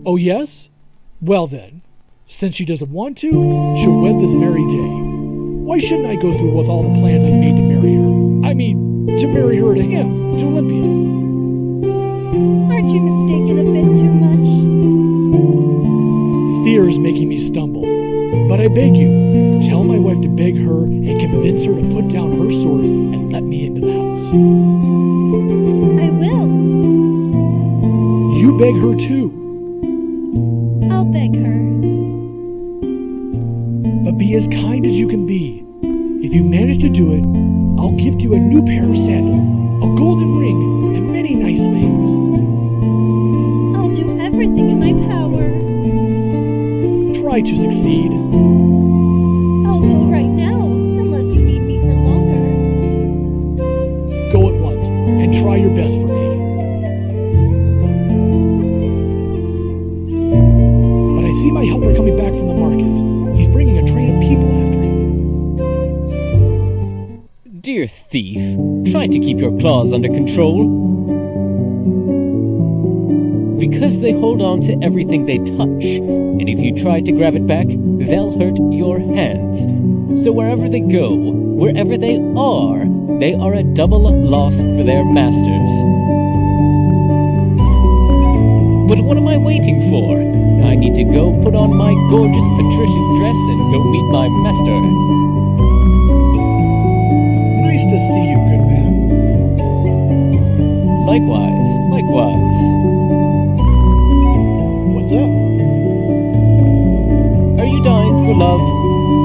Oh, yes? Well then, Since she doesn't want to, she'll wed this very day. Why shouldn't I go through with all the plans I made to marry her? I mean, to marry her to him, to Olympia. Aren't you mistaken a bit too much? Fear is making me stumble. But I beg you, tell my wife to beg her and convince her to put down her swords and let me into the house. I will. You beg her too. I'll beg her. But be as kind as you can be. If you manage to do it, I'll gift you a new pair of sandals, a golden ring, and many nice things. I'll do everything in my power. Try to succeed. I'll go right now, unless you need me for longer. Go at once, and try your best for me. But I see my helper coming back from the market. He's bringing a train of people after him. Dear thief, try to keep your claws under control. Because they hold on to everything they touch, and if you try to grab it back, they'll hurt your hands. So wherever they go, wherever they are a double loss for their masters. But what am I waiting for? I need to go put on my gorgeous patrician dress and go meet my master. Nice to see you, good man. Likewise, likewise. What's up? Are you dying for love?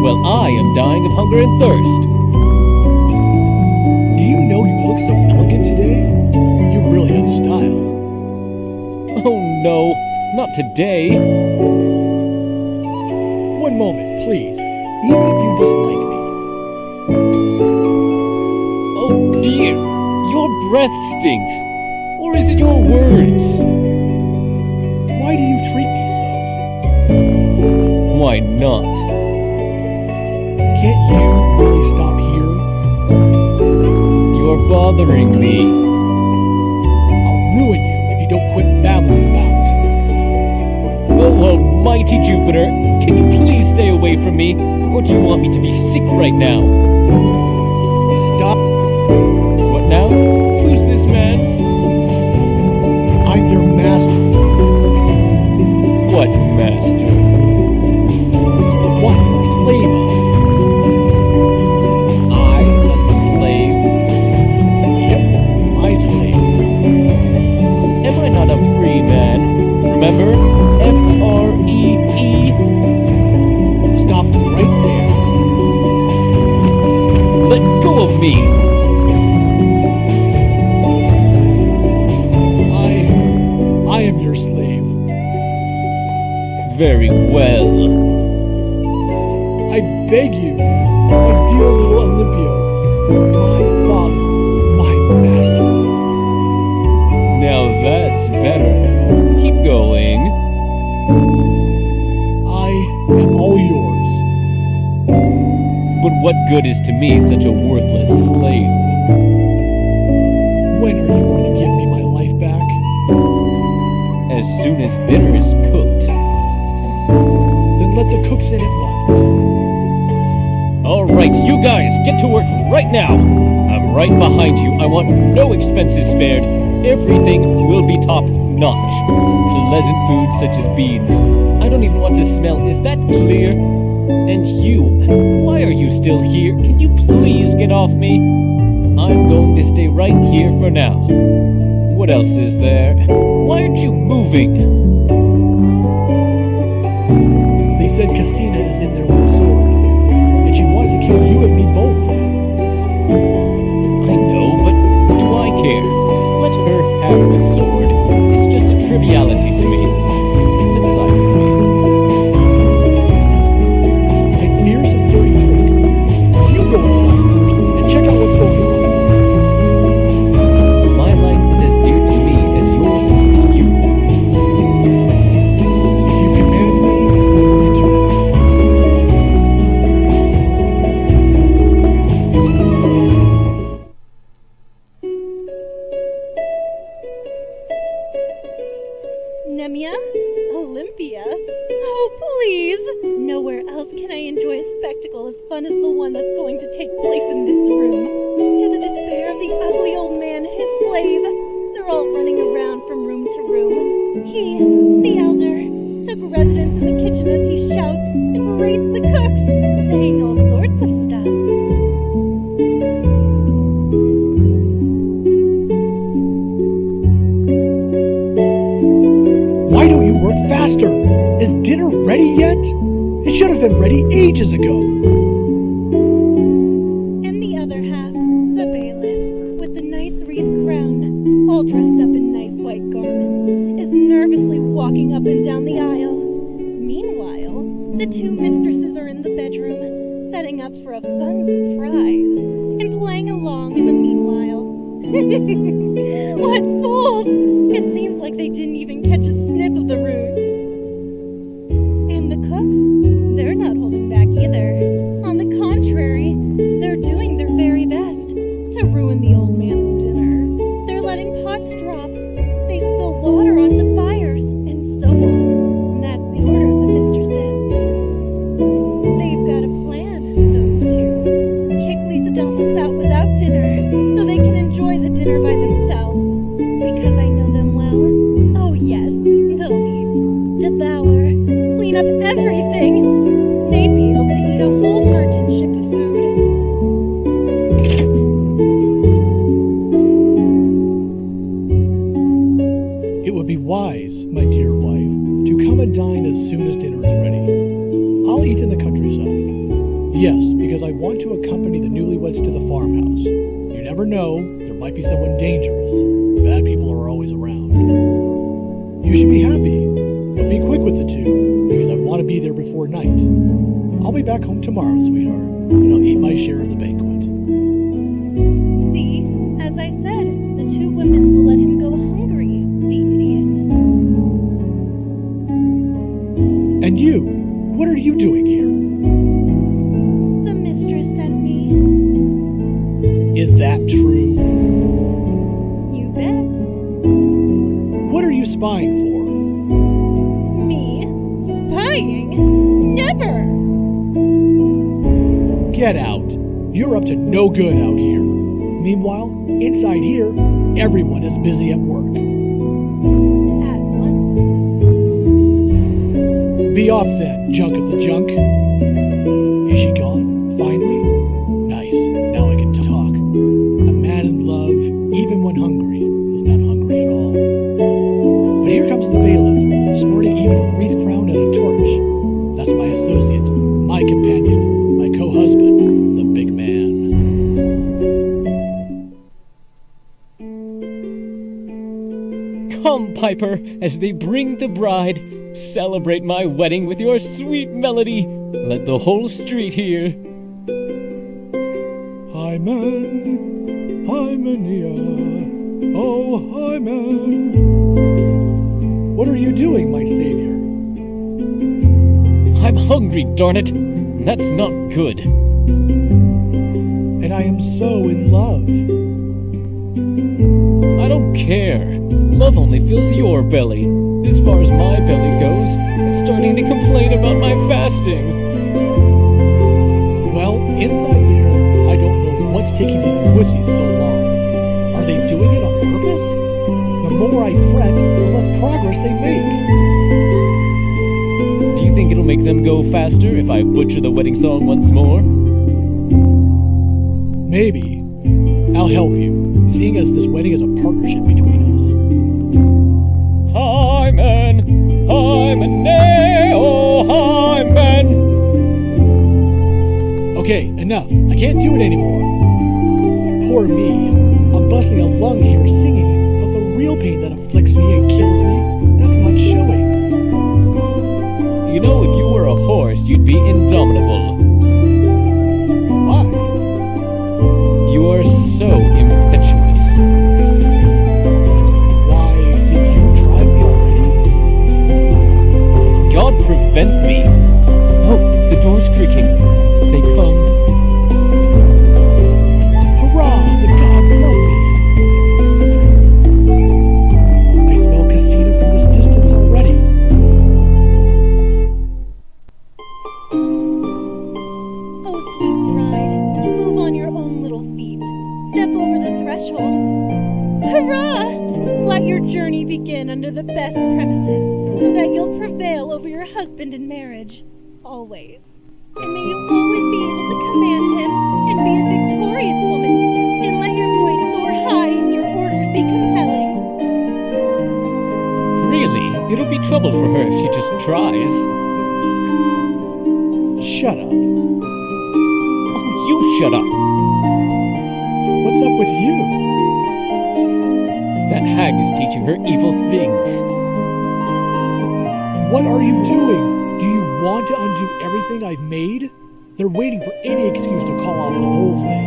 Well, I am dying of hunger and thirst. Do you know you look so elegant today? You really have style. Oh no, not today. One moment, please. Even if you dislike me. Oh dear, your breath stinks. Or is it your words? Why do you treat me so? Why not? Can't you really stop here? You're bothering me. I'll ruin you if you don't quit babbling about. Oh, almighty Jupiter, can you please stay away from me? Or do you want me to be sick right now? Stop. What now? Who's this man? I'm your master. What master? The one you're a slave of. I, a slave? Yep, my slave. Am I not a free man? Remember? F-R-E-E. Stop right there. Let go of me! I am your slave. Very well. I beg you, my dear little Olympia, my father, my master. Now that's better. Keep going. I am all yours. But what good is to me such a worthless slave? When are you going to give me my life back? As soon as dinner is cooked. Then let the cooks in at once. Alright, you guys, get to work right now. I'm right behind you. I want no expenses spared. Everything will be top notch. Pleasant food such as beans. I don't even want to smell. Is that clear? And you, why are you still here? Can you please get off me? I'm going to stay right here for now. What else is there? Why aren't you moving? They said Casina is in there with a sword, and she wants to kill you and me both. I know, but do I care? Let her have the sword. It's just a triviality to me. Come inside with me. I fear some dirty trick. You go inside first and check out what's going on. My life is as dear to me as yours is to you. If you command me, I do. Nemia? Oh, Olympia. Oh, please! Nowhere else can I enjoy a spectacle as fun as the one that's going to take place in this room. To the despair of the ugly old man and his slave, they're all running around from room to room. He, the elder, took residence in the kitchen as he shouts and berates the cooks, saying all sorts of stuff. Why don't you work faster? Is dinner ready yet? It should have been ready ages ago. And the other half, the bailiff, with the nice wreath crown, all dressed up in nice white garments, is nervously walking up and down the aisle. Meanwhile, the two mistresses are in the bedroom, setting up for a fun surprise, and playing along in the meanwhile. What fools! It seems like they didn't even catch a sniff of the ruse. And the cooks, they're not holding back either. On the contrary, they're doing their very best to ruin the old man's dinner. They're letting pots drop, they spill water onto fires, and so on. That's the order of the mistresses. They've got a plan, those two. Kick Lisa Damos out without dinner, so they can enjoy the dinner by themselves. Because I know them well. Oh yes, they'll eat, devour, clean up everything. They'd be able to eat a whole merchant ship of food. It would be wise, my dear wife, to come and dine as soon as dinner is ready. I'll eat in the countryside. Yes, because I want to accompany the newlyweds to the farmhouse. You never know, there might be someone dangerous. Bad people are always around. You should be happy, but be quick with the two, because I want to be there before night. I'll be back home tomorrow, sweetheart, and I'll eat my share of the banquet. See, as I said, the two women will let him go hungry, the idiot. And you, what are you doing here? The mistress sent me. Is that true? You bet. What are you spying for? Me? Spying? Never! Get out. You're up to no good out here. Meanwhile, inside here, everyone is busy at work. At once. Be off then, junk of the junk. Is she gone, finally? Nice, now I can talk. A man in love, even when hungry, is not hungry at all. But here comes the bailiff, sporting even a wreath crown and a torch. That's my associate, my companion, my co-husband, the big man. Come, piper, as they bring the bride. Celebrate my wedding with your sweet melody. Let the whole street hear. Hymen, Hymenia, oh Hymen. What are you doing, my savior? I'm hungry, darn it. That's not good. And I am so in love. I don't care. Love only fills your belly. As far as my belly goes, it's starting to complain about my fasting. Well, inside there, I don't know what's taking these pussies so long. Are they doing it on purpose? The more I fret, the less progress they make. Do you think it'll make them go faster if I butcher the wedding song once more? Maybe. I'll help you, seeing as this wedding is a partnership between us. Hymen, Hymen, oh Hymen. Okay, enough. I can't do it anymore. Poor me. I'm busting a lung here singing, but the real pain that afflicts me and kills me, that's not showing. You know, if you were a horse, you'd be indomitable. Why? You are so impetuous. Why, did you try me already? God prevent me. Oh, the door's creaking. They come. Hurrah, the gods love me. I smell Casina from that you'll prevail over your husband in marriage. Always. And may you always be able to command him and be a victorious woman. And let your voice soar high and your orders be compelling. Really, it'll be trouble for her if she just tries. Shut up. Oh, you shut up. What's up with you? That hag is teaching her evil things. What are you doing? Do you want to undo everything I've made? They're waiting for any excuse to call off the whole thing.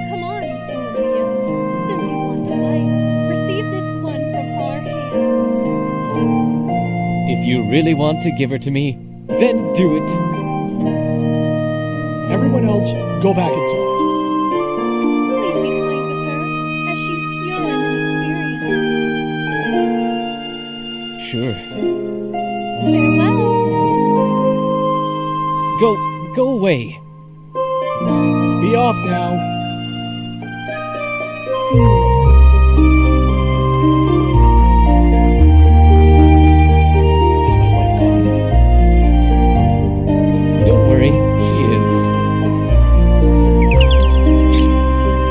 Come on, Olivia. Since you want a wife, receive this one from our hands. If you really want to give her to me, then do it. Everyone else, go back inside. Please be kind with her, as she's pure and inexperienced. Sure. Farewell. Go away. Be off now. See you later. Is my wife gone? Don't worry, she is.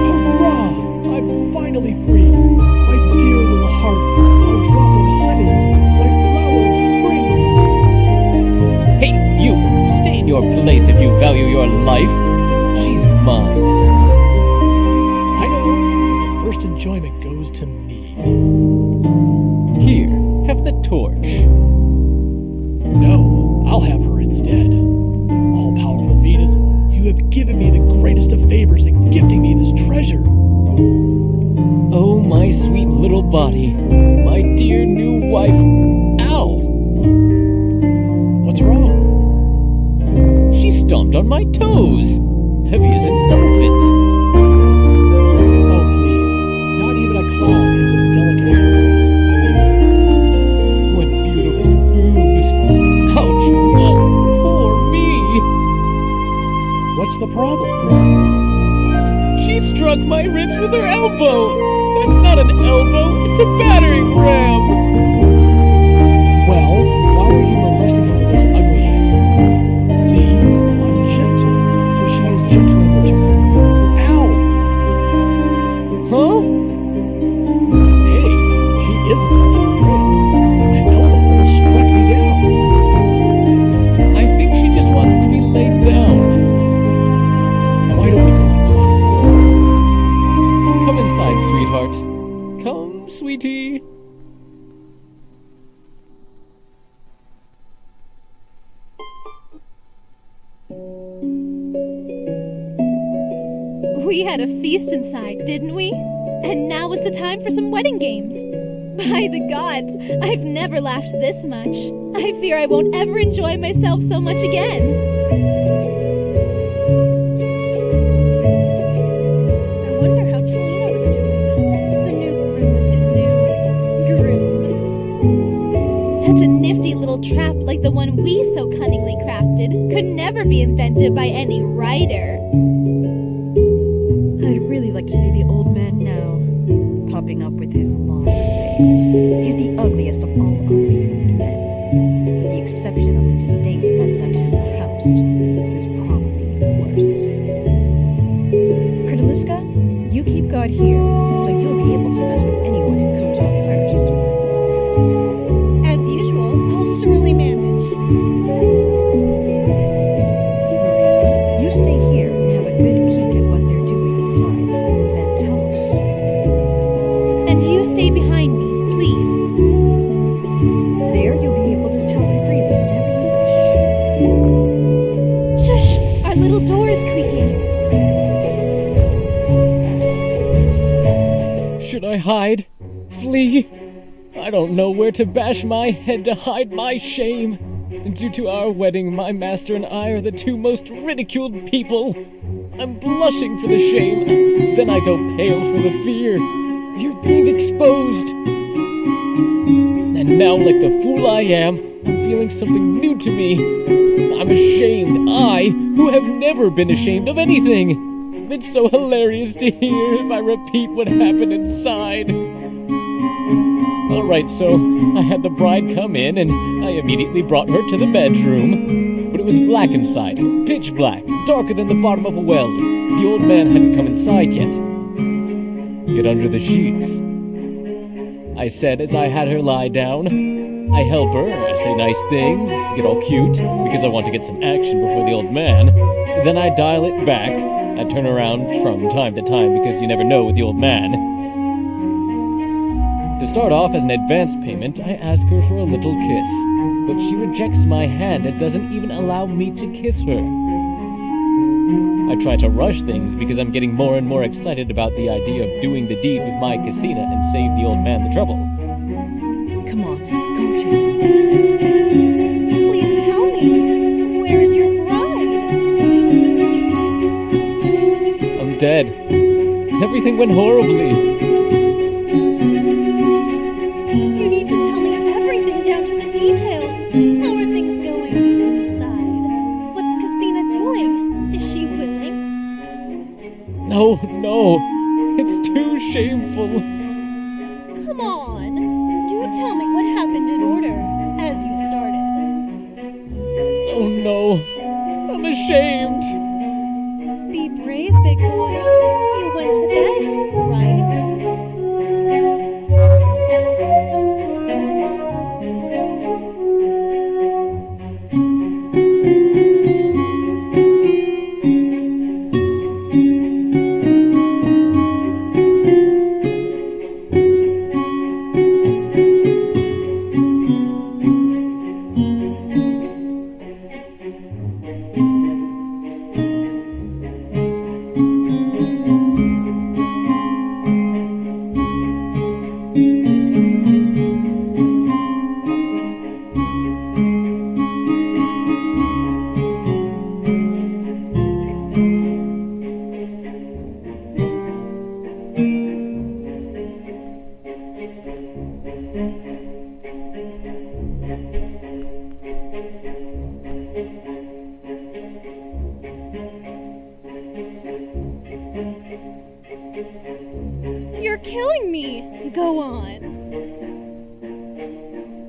Hurrah! I'm finally free. My dear little heart. My drop of honey. My flower of spring. Hey, you! Stay in your place if you value your life. She's mine. I know, but the first enjoyment goes to me. Here, have the torch. No, I'll have her instead. All-powerful Venus, you have given me the greatest of favors in gifting me this treasure. Oh, my sweet little body. My dear new wife. Ow! What's wrong? She stomped on my toes. Heavy as an elephant. Oh, please. Not even a clown is as delicate as her wrists. What beautiful boobs. Ouch. Oh, poor me. What's the problem? She struck my ribs with her elbow. That's not an elbow. It's a battering ram. Well, why are you molesting her with those ugly hands? See, I'm gentle, so she is gentle in return. Ow! Huh? Hey, she isn't all that frail. An elbow almost struck me down. I think she just wants to be laid down. Why don't we go inside? Come inside, sweetheart. Come, sweetie. We had a feast inside, didn't we? And now is the time for some wedding games. By the gods, I've never laughed this much. I fear I won't ever enjoy myself so much again. I wonder how Chelina was doing. The new groom of his new groom. Such a nifty little trap like the one we so cunningly crafted could never be invented by any writer. I'd really like to see the old man now, popping up with his long face. He's the ugliest of all ugly old men, with the exception of the disdain that left him the house. He was probably even worse. Krdaliska, you keep guard here, so you'll be able to mess with anyone who comes out first. As usual, I'll surely manage. Maria, you stay here and have a good peek at what they're doing inside. Then tell us. And you stay behind me, please. There you'll be able to tell them freely whatever you wish. Shush! Our little door is creaking. Should I hide? Flee? I don't know where to bash my head to hide my shame. Due to our wedding, my master and I are the two most ridiculed people. I'm blushing for the shame, then I go pale for the fear. You're being exposed. And now, like the fool I am, I'm feeling something new to me. I'm ashamed, I, who have never been ashamed of anything. It's so hilarious to hear if I repeat what happened inside. Alright, so I had the bride come in, and I immediately brought her to the bedroom. But it was black inside, pitch black, darker than the bottom of a well. The old man hadn't come inside yet. Get under the sheets, I said as I had her lie down. I help her, I say nice things, get all cute, because I want to get some action before the old man. Then I dial it back. I turn around from time to time because you never know with the old man. To start off as an advance payment, I ask her for a little kiss, but she rejects my hand and doesn't even allow me to kiss her. I try to rush things because I'm getting more and more excited about the idea of doing the deed with my Casina and save the old man the trouble. Come on, go to him. Please tell me, where is your bride? I'm dead. Everything went horribly. You need to tell me everything down to the details. How are things going inside? What's Casina doing? Is she willing? No, it's too shameful. Come on. Do tell me what happened in order, as you started. Oh no, I'm ashamed. Be brave, big boy. You went to bed, right? You're killing me. Go on.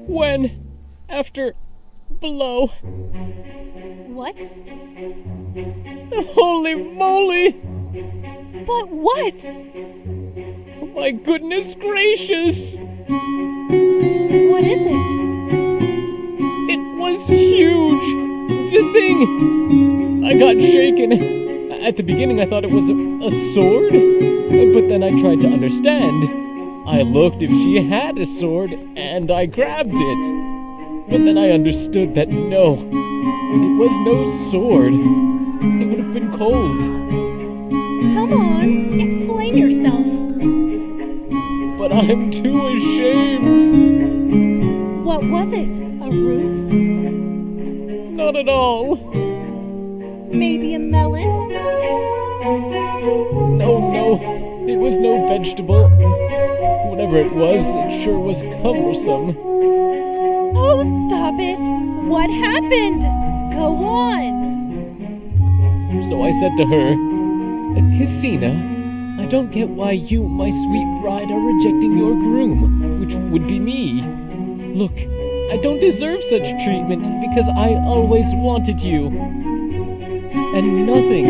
When? After... below. What? Holy moly! But what? My goodness gracious! What is it? It was huge! The thing! I got shaken. At the beginning I thought it was a sword, but then I tried to understand. I looked if she had a sword, and I grabbed it. But then I understood that no, it was no sword. It would have been cold. Come on, explain yourself. But I'm too ashamed. What was it? A root? Not at all. Maybe a melon? No, it was no vegetable. Whatever it sure was cumbersome. Oh, stop it! What happened? Go on! So I said to her, Casina, I don't get why you, my sweet bride, are rejecting your groom, which would be me. Look, I don't deserve such treatment because I always wanted you. And nothing.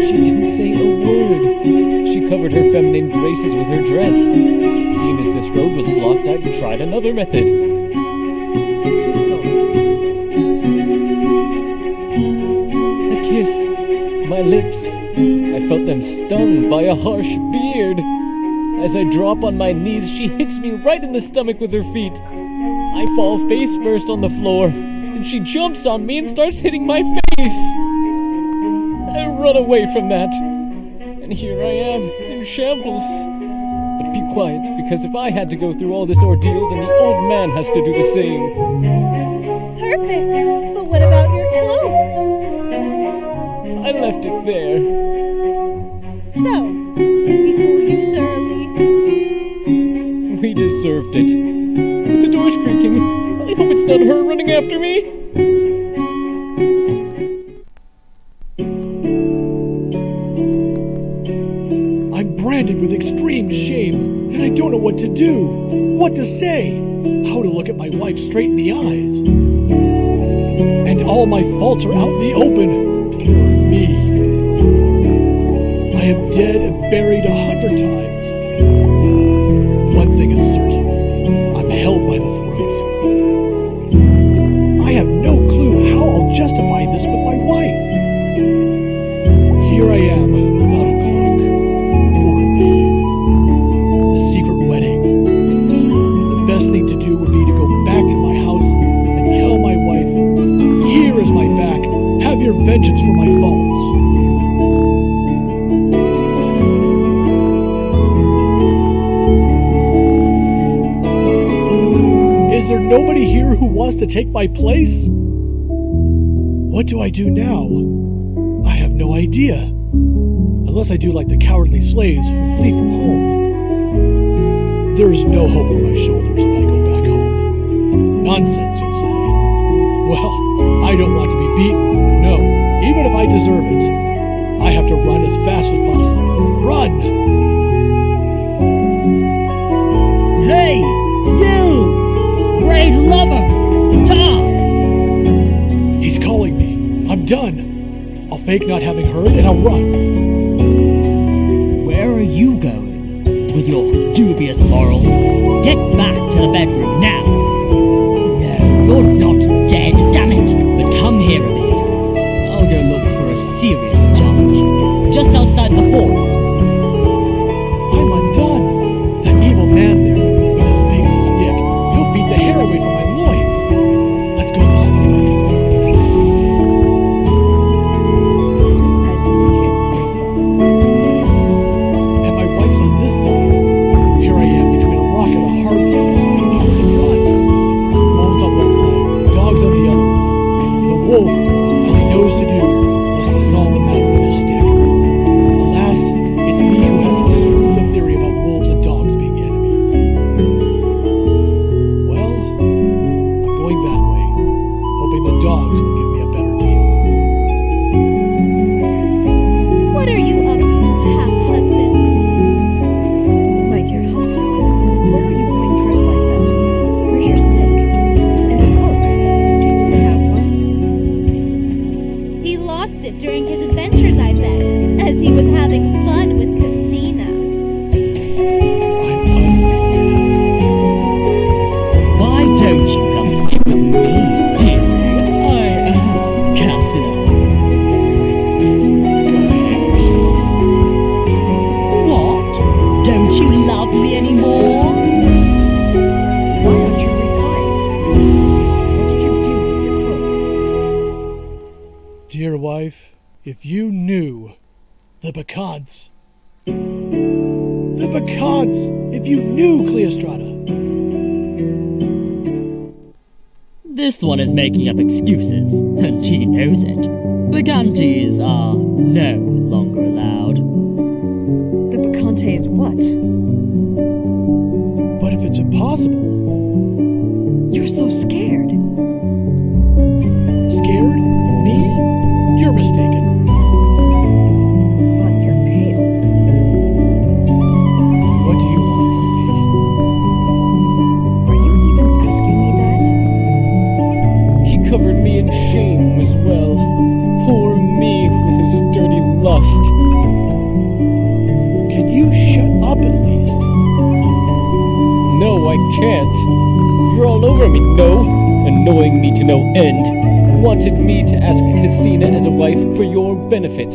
She didn't say a word. She covered her feminine graces with her dress. Seeing as this road was blocked, I tried another method. A kiss. My lips. I felt them stung by a harsh beard. As I drop on my knees, she hits me right in the stomach with her feet. I fall face first on the floor, and she jumps on me and starts hitting my face. I run away from that, and here I am, in shambles. But be quiet, because if I had to go through all this ordeal, then the old man has to do the same. Perfect! But what about your cloak? I left it there. So, did we fool you thoroughly? We deserved it. But the door's creaking. I hope it's not her running after me. I'm branded with extreme shame, and I I don't know what to do, what to say, how to look at my wife straight in the eyes. And all my faults are out in the open. Poor me. I am dead and buried 100 times. One thing is certain, I'm held by the throat. I have no clue how I'll justify this with my wife. Here I am, without a cloak. Poor me. The secret wedding. The best thing to do would be to go back to my house and tell my wife, here is my back, have your vengeance for my faults. Is there nobody here who wants to take my place? What do I do now? I have no idea. Unless I do like the cowardly slaves who flee from home. There is no hope for my shoulders if I go back home. Nonsense, you'll say. Well, I don't want to be beaten. No, even if I deserve it. I have to run as fast as possible. Run! Hey, you! Great lover! Stop! He's calling me. I'm done. I'll fake not having heard and I'll run. Where are you going with your dubious morals? Get back to the bedroom now. No, you're not dead, damn it. But come here a minute. I'll go look for a serious judge. Just outside the fort. I'm undone. That evil man there with his big stick. He'll beat the hair away from my loins. Let's go this other way. As you wish, great lover. And my wife's on this side. Here I am between a rock and a hard place. Nowhere to run. Wolves on one side, dogs on the other. The wolf, as he knows to do, wants to solve the matter with his stick. Alas, it's me who has to disprove the theory about wolves and dogs being enemies. Well, I'm going that way, hoping the dogs will give me a better deal. What are you up to, half-husband? My dear husband, where are you going dressed like that? Where's your stick? And the cloak? Do you really have one? He lost it during his adventures, I bet, as he was having fun with Casina. I'm Why don't you come sleep with me, dear? I am Casina. What? Don't you love me anymore? Why don't you reply? What did you do with your cloak? Dear wife, if you knew the bacchants. The bacchants! If you knew, Cleostrata! This one is making up excuses, and he knows it. Bacchantes are no longer allowed. The Bacchante is what? But if it's impossible, You're so scared. scared? Me? You're mistaken. But you're pale. What do you want from me? Are you even asking me that? He covered me in shame as well. Poor me with his dirty lust. Can you shut up at least? No, I can't. You're all over me, no? Annoying me to no end. Wanted me to ask Casina as a wife for your benefit.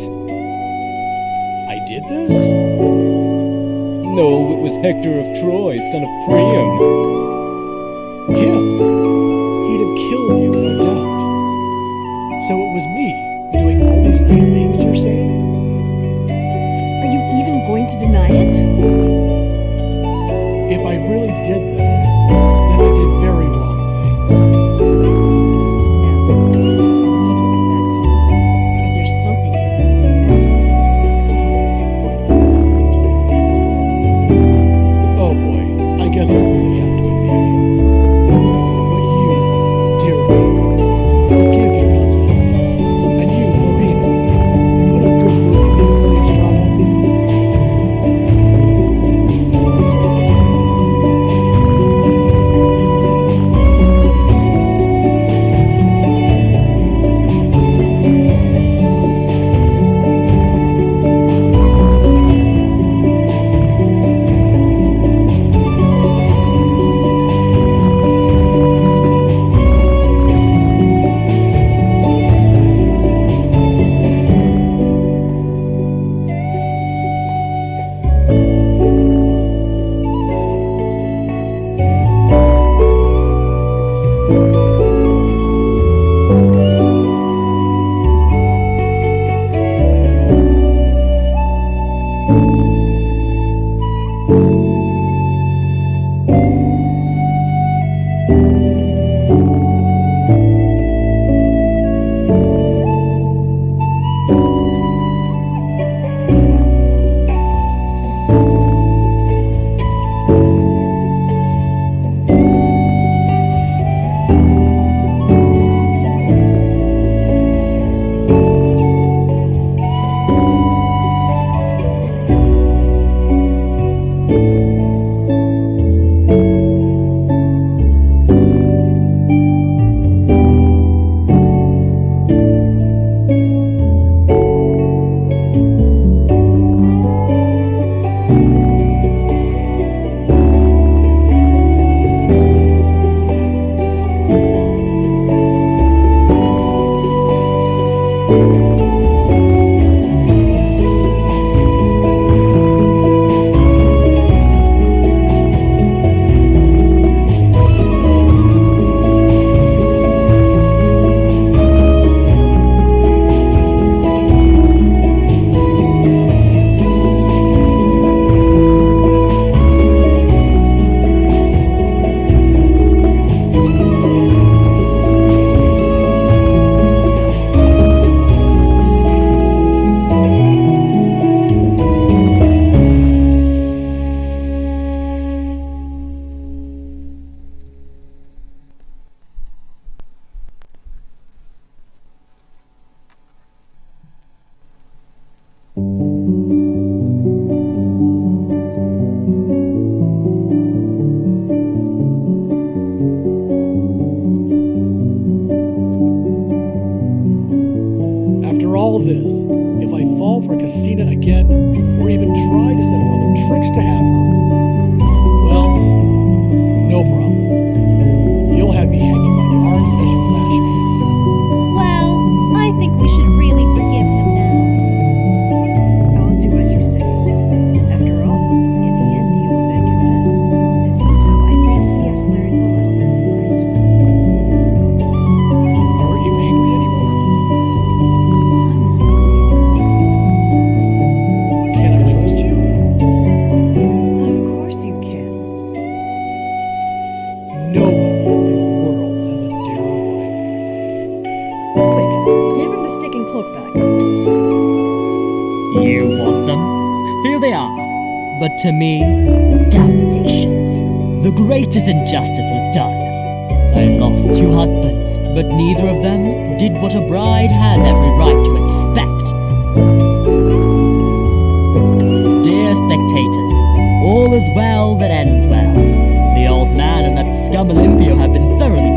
I did this? No, it was Hector of Troy, son of Priam. Him? He'd have killed you, no doubt. So it was me doing all these nice things you're saying? Are you even going to deny it? If I really did that, then I did very wrong things. Now, I'm not going back home. There's something you need to know. Oh boy, I guess I really have to admit it. But you, dear me, forgive your husband. And you, Marina, put a good word in for Cleostrata. all this, if I fall for Casina again, or even try to set up other tricks to have her, well, no problem. You'll have me hanging by the arms as you lash me. Well, I think we should really forgive him now. I'll do as you say. After all, in the end the old man confessed, and somehow I think he has learned the lesson right. Aren't you angry anymore? I'm not angry. Can I trust you? Of course you can. Nobody in the world has a dearer wife. Quick, give him the stick and cloak back. You want them? Here they are. But to me, damnations. The greatest injustice was done. I lost 2 husbands, but neither of them did what a bride has every right to expect. Dear spectators, all is well that ends well. The old man and that scum Olympio have been thoroughly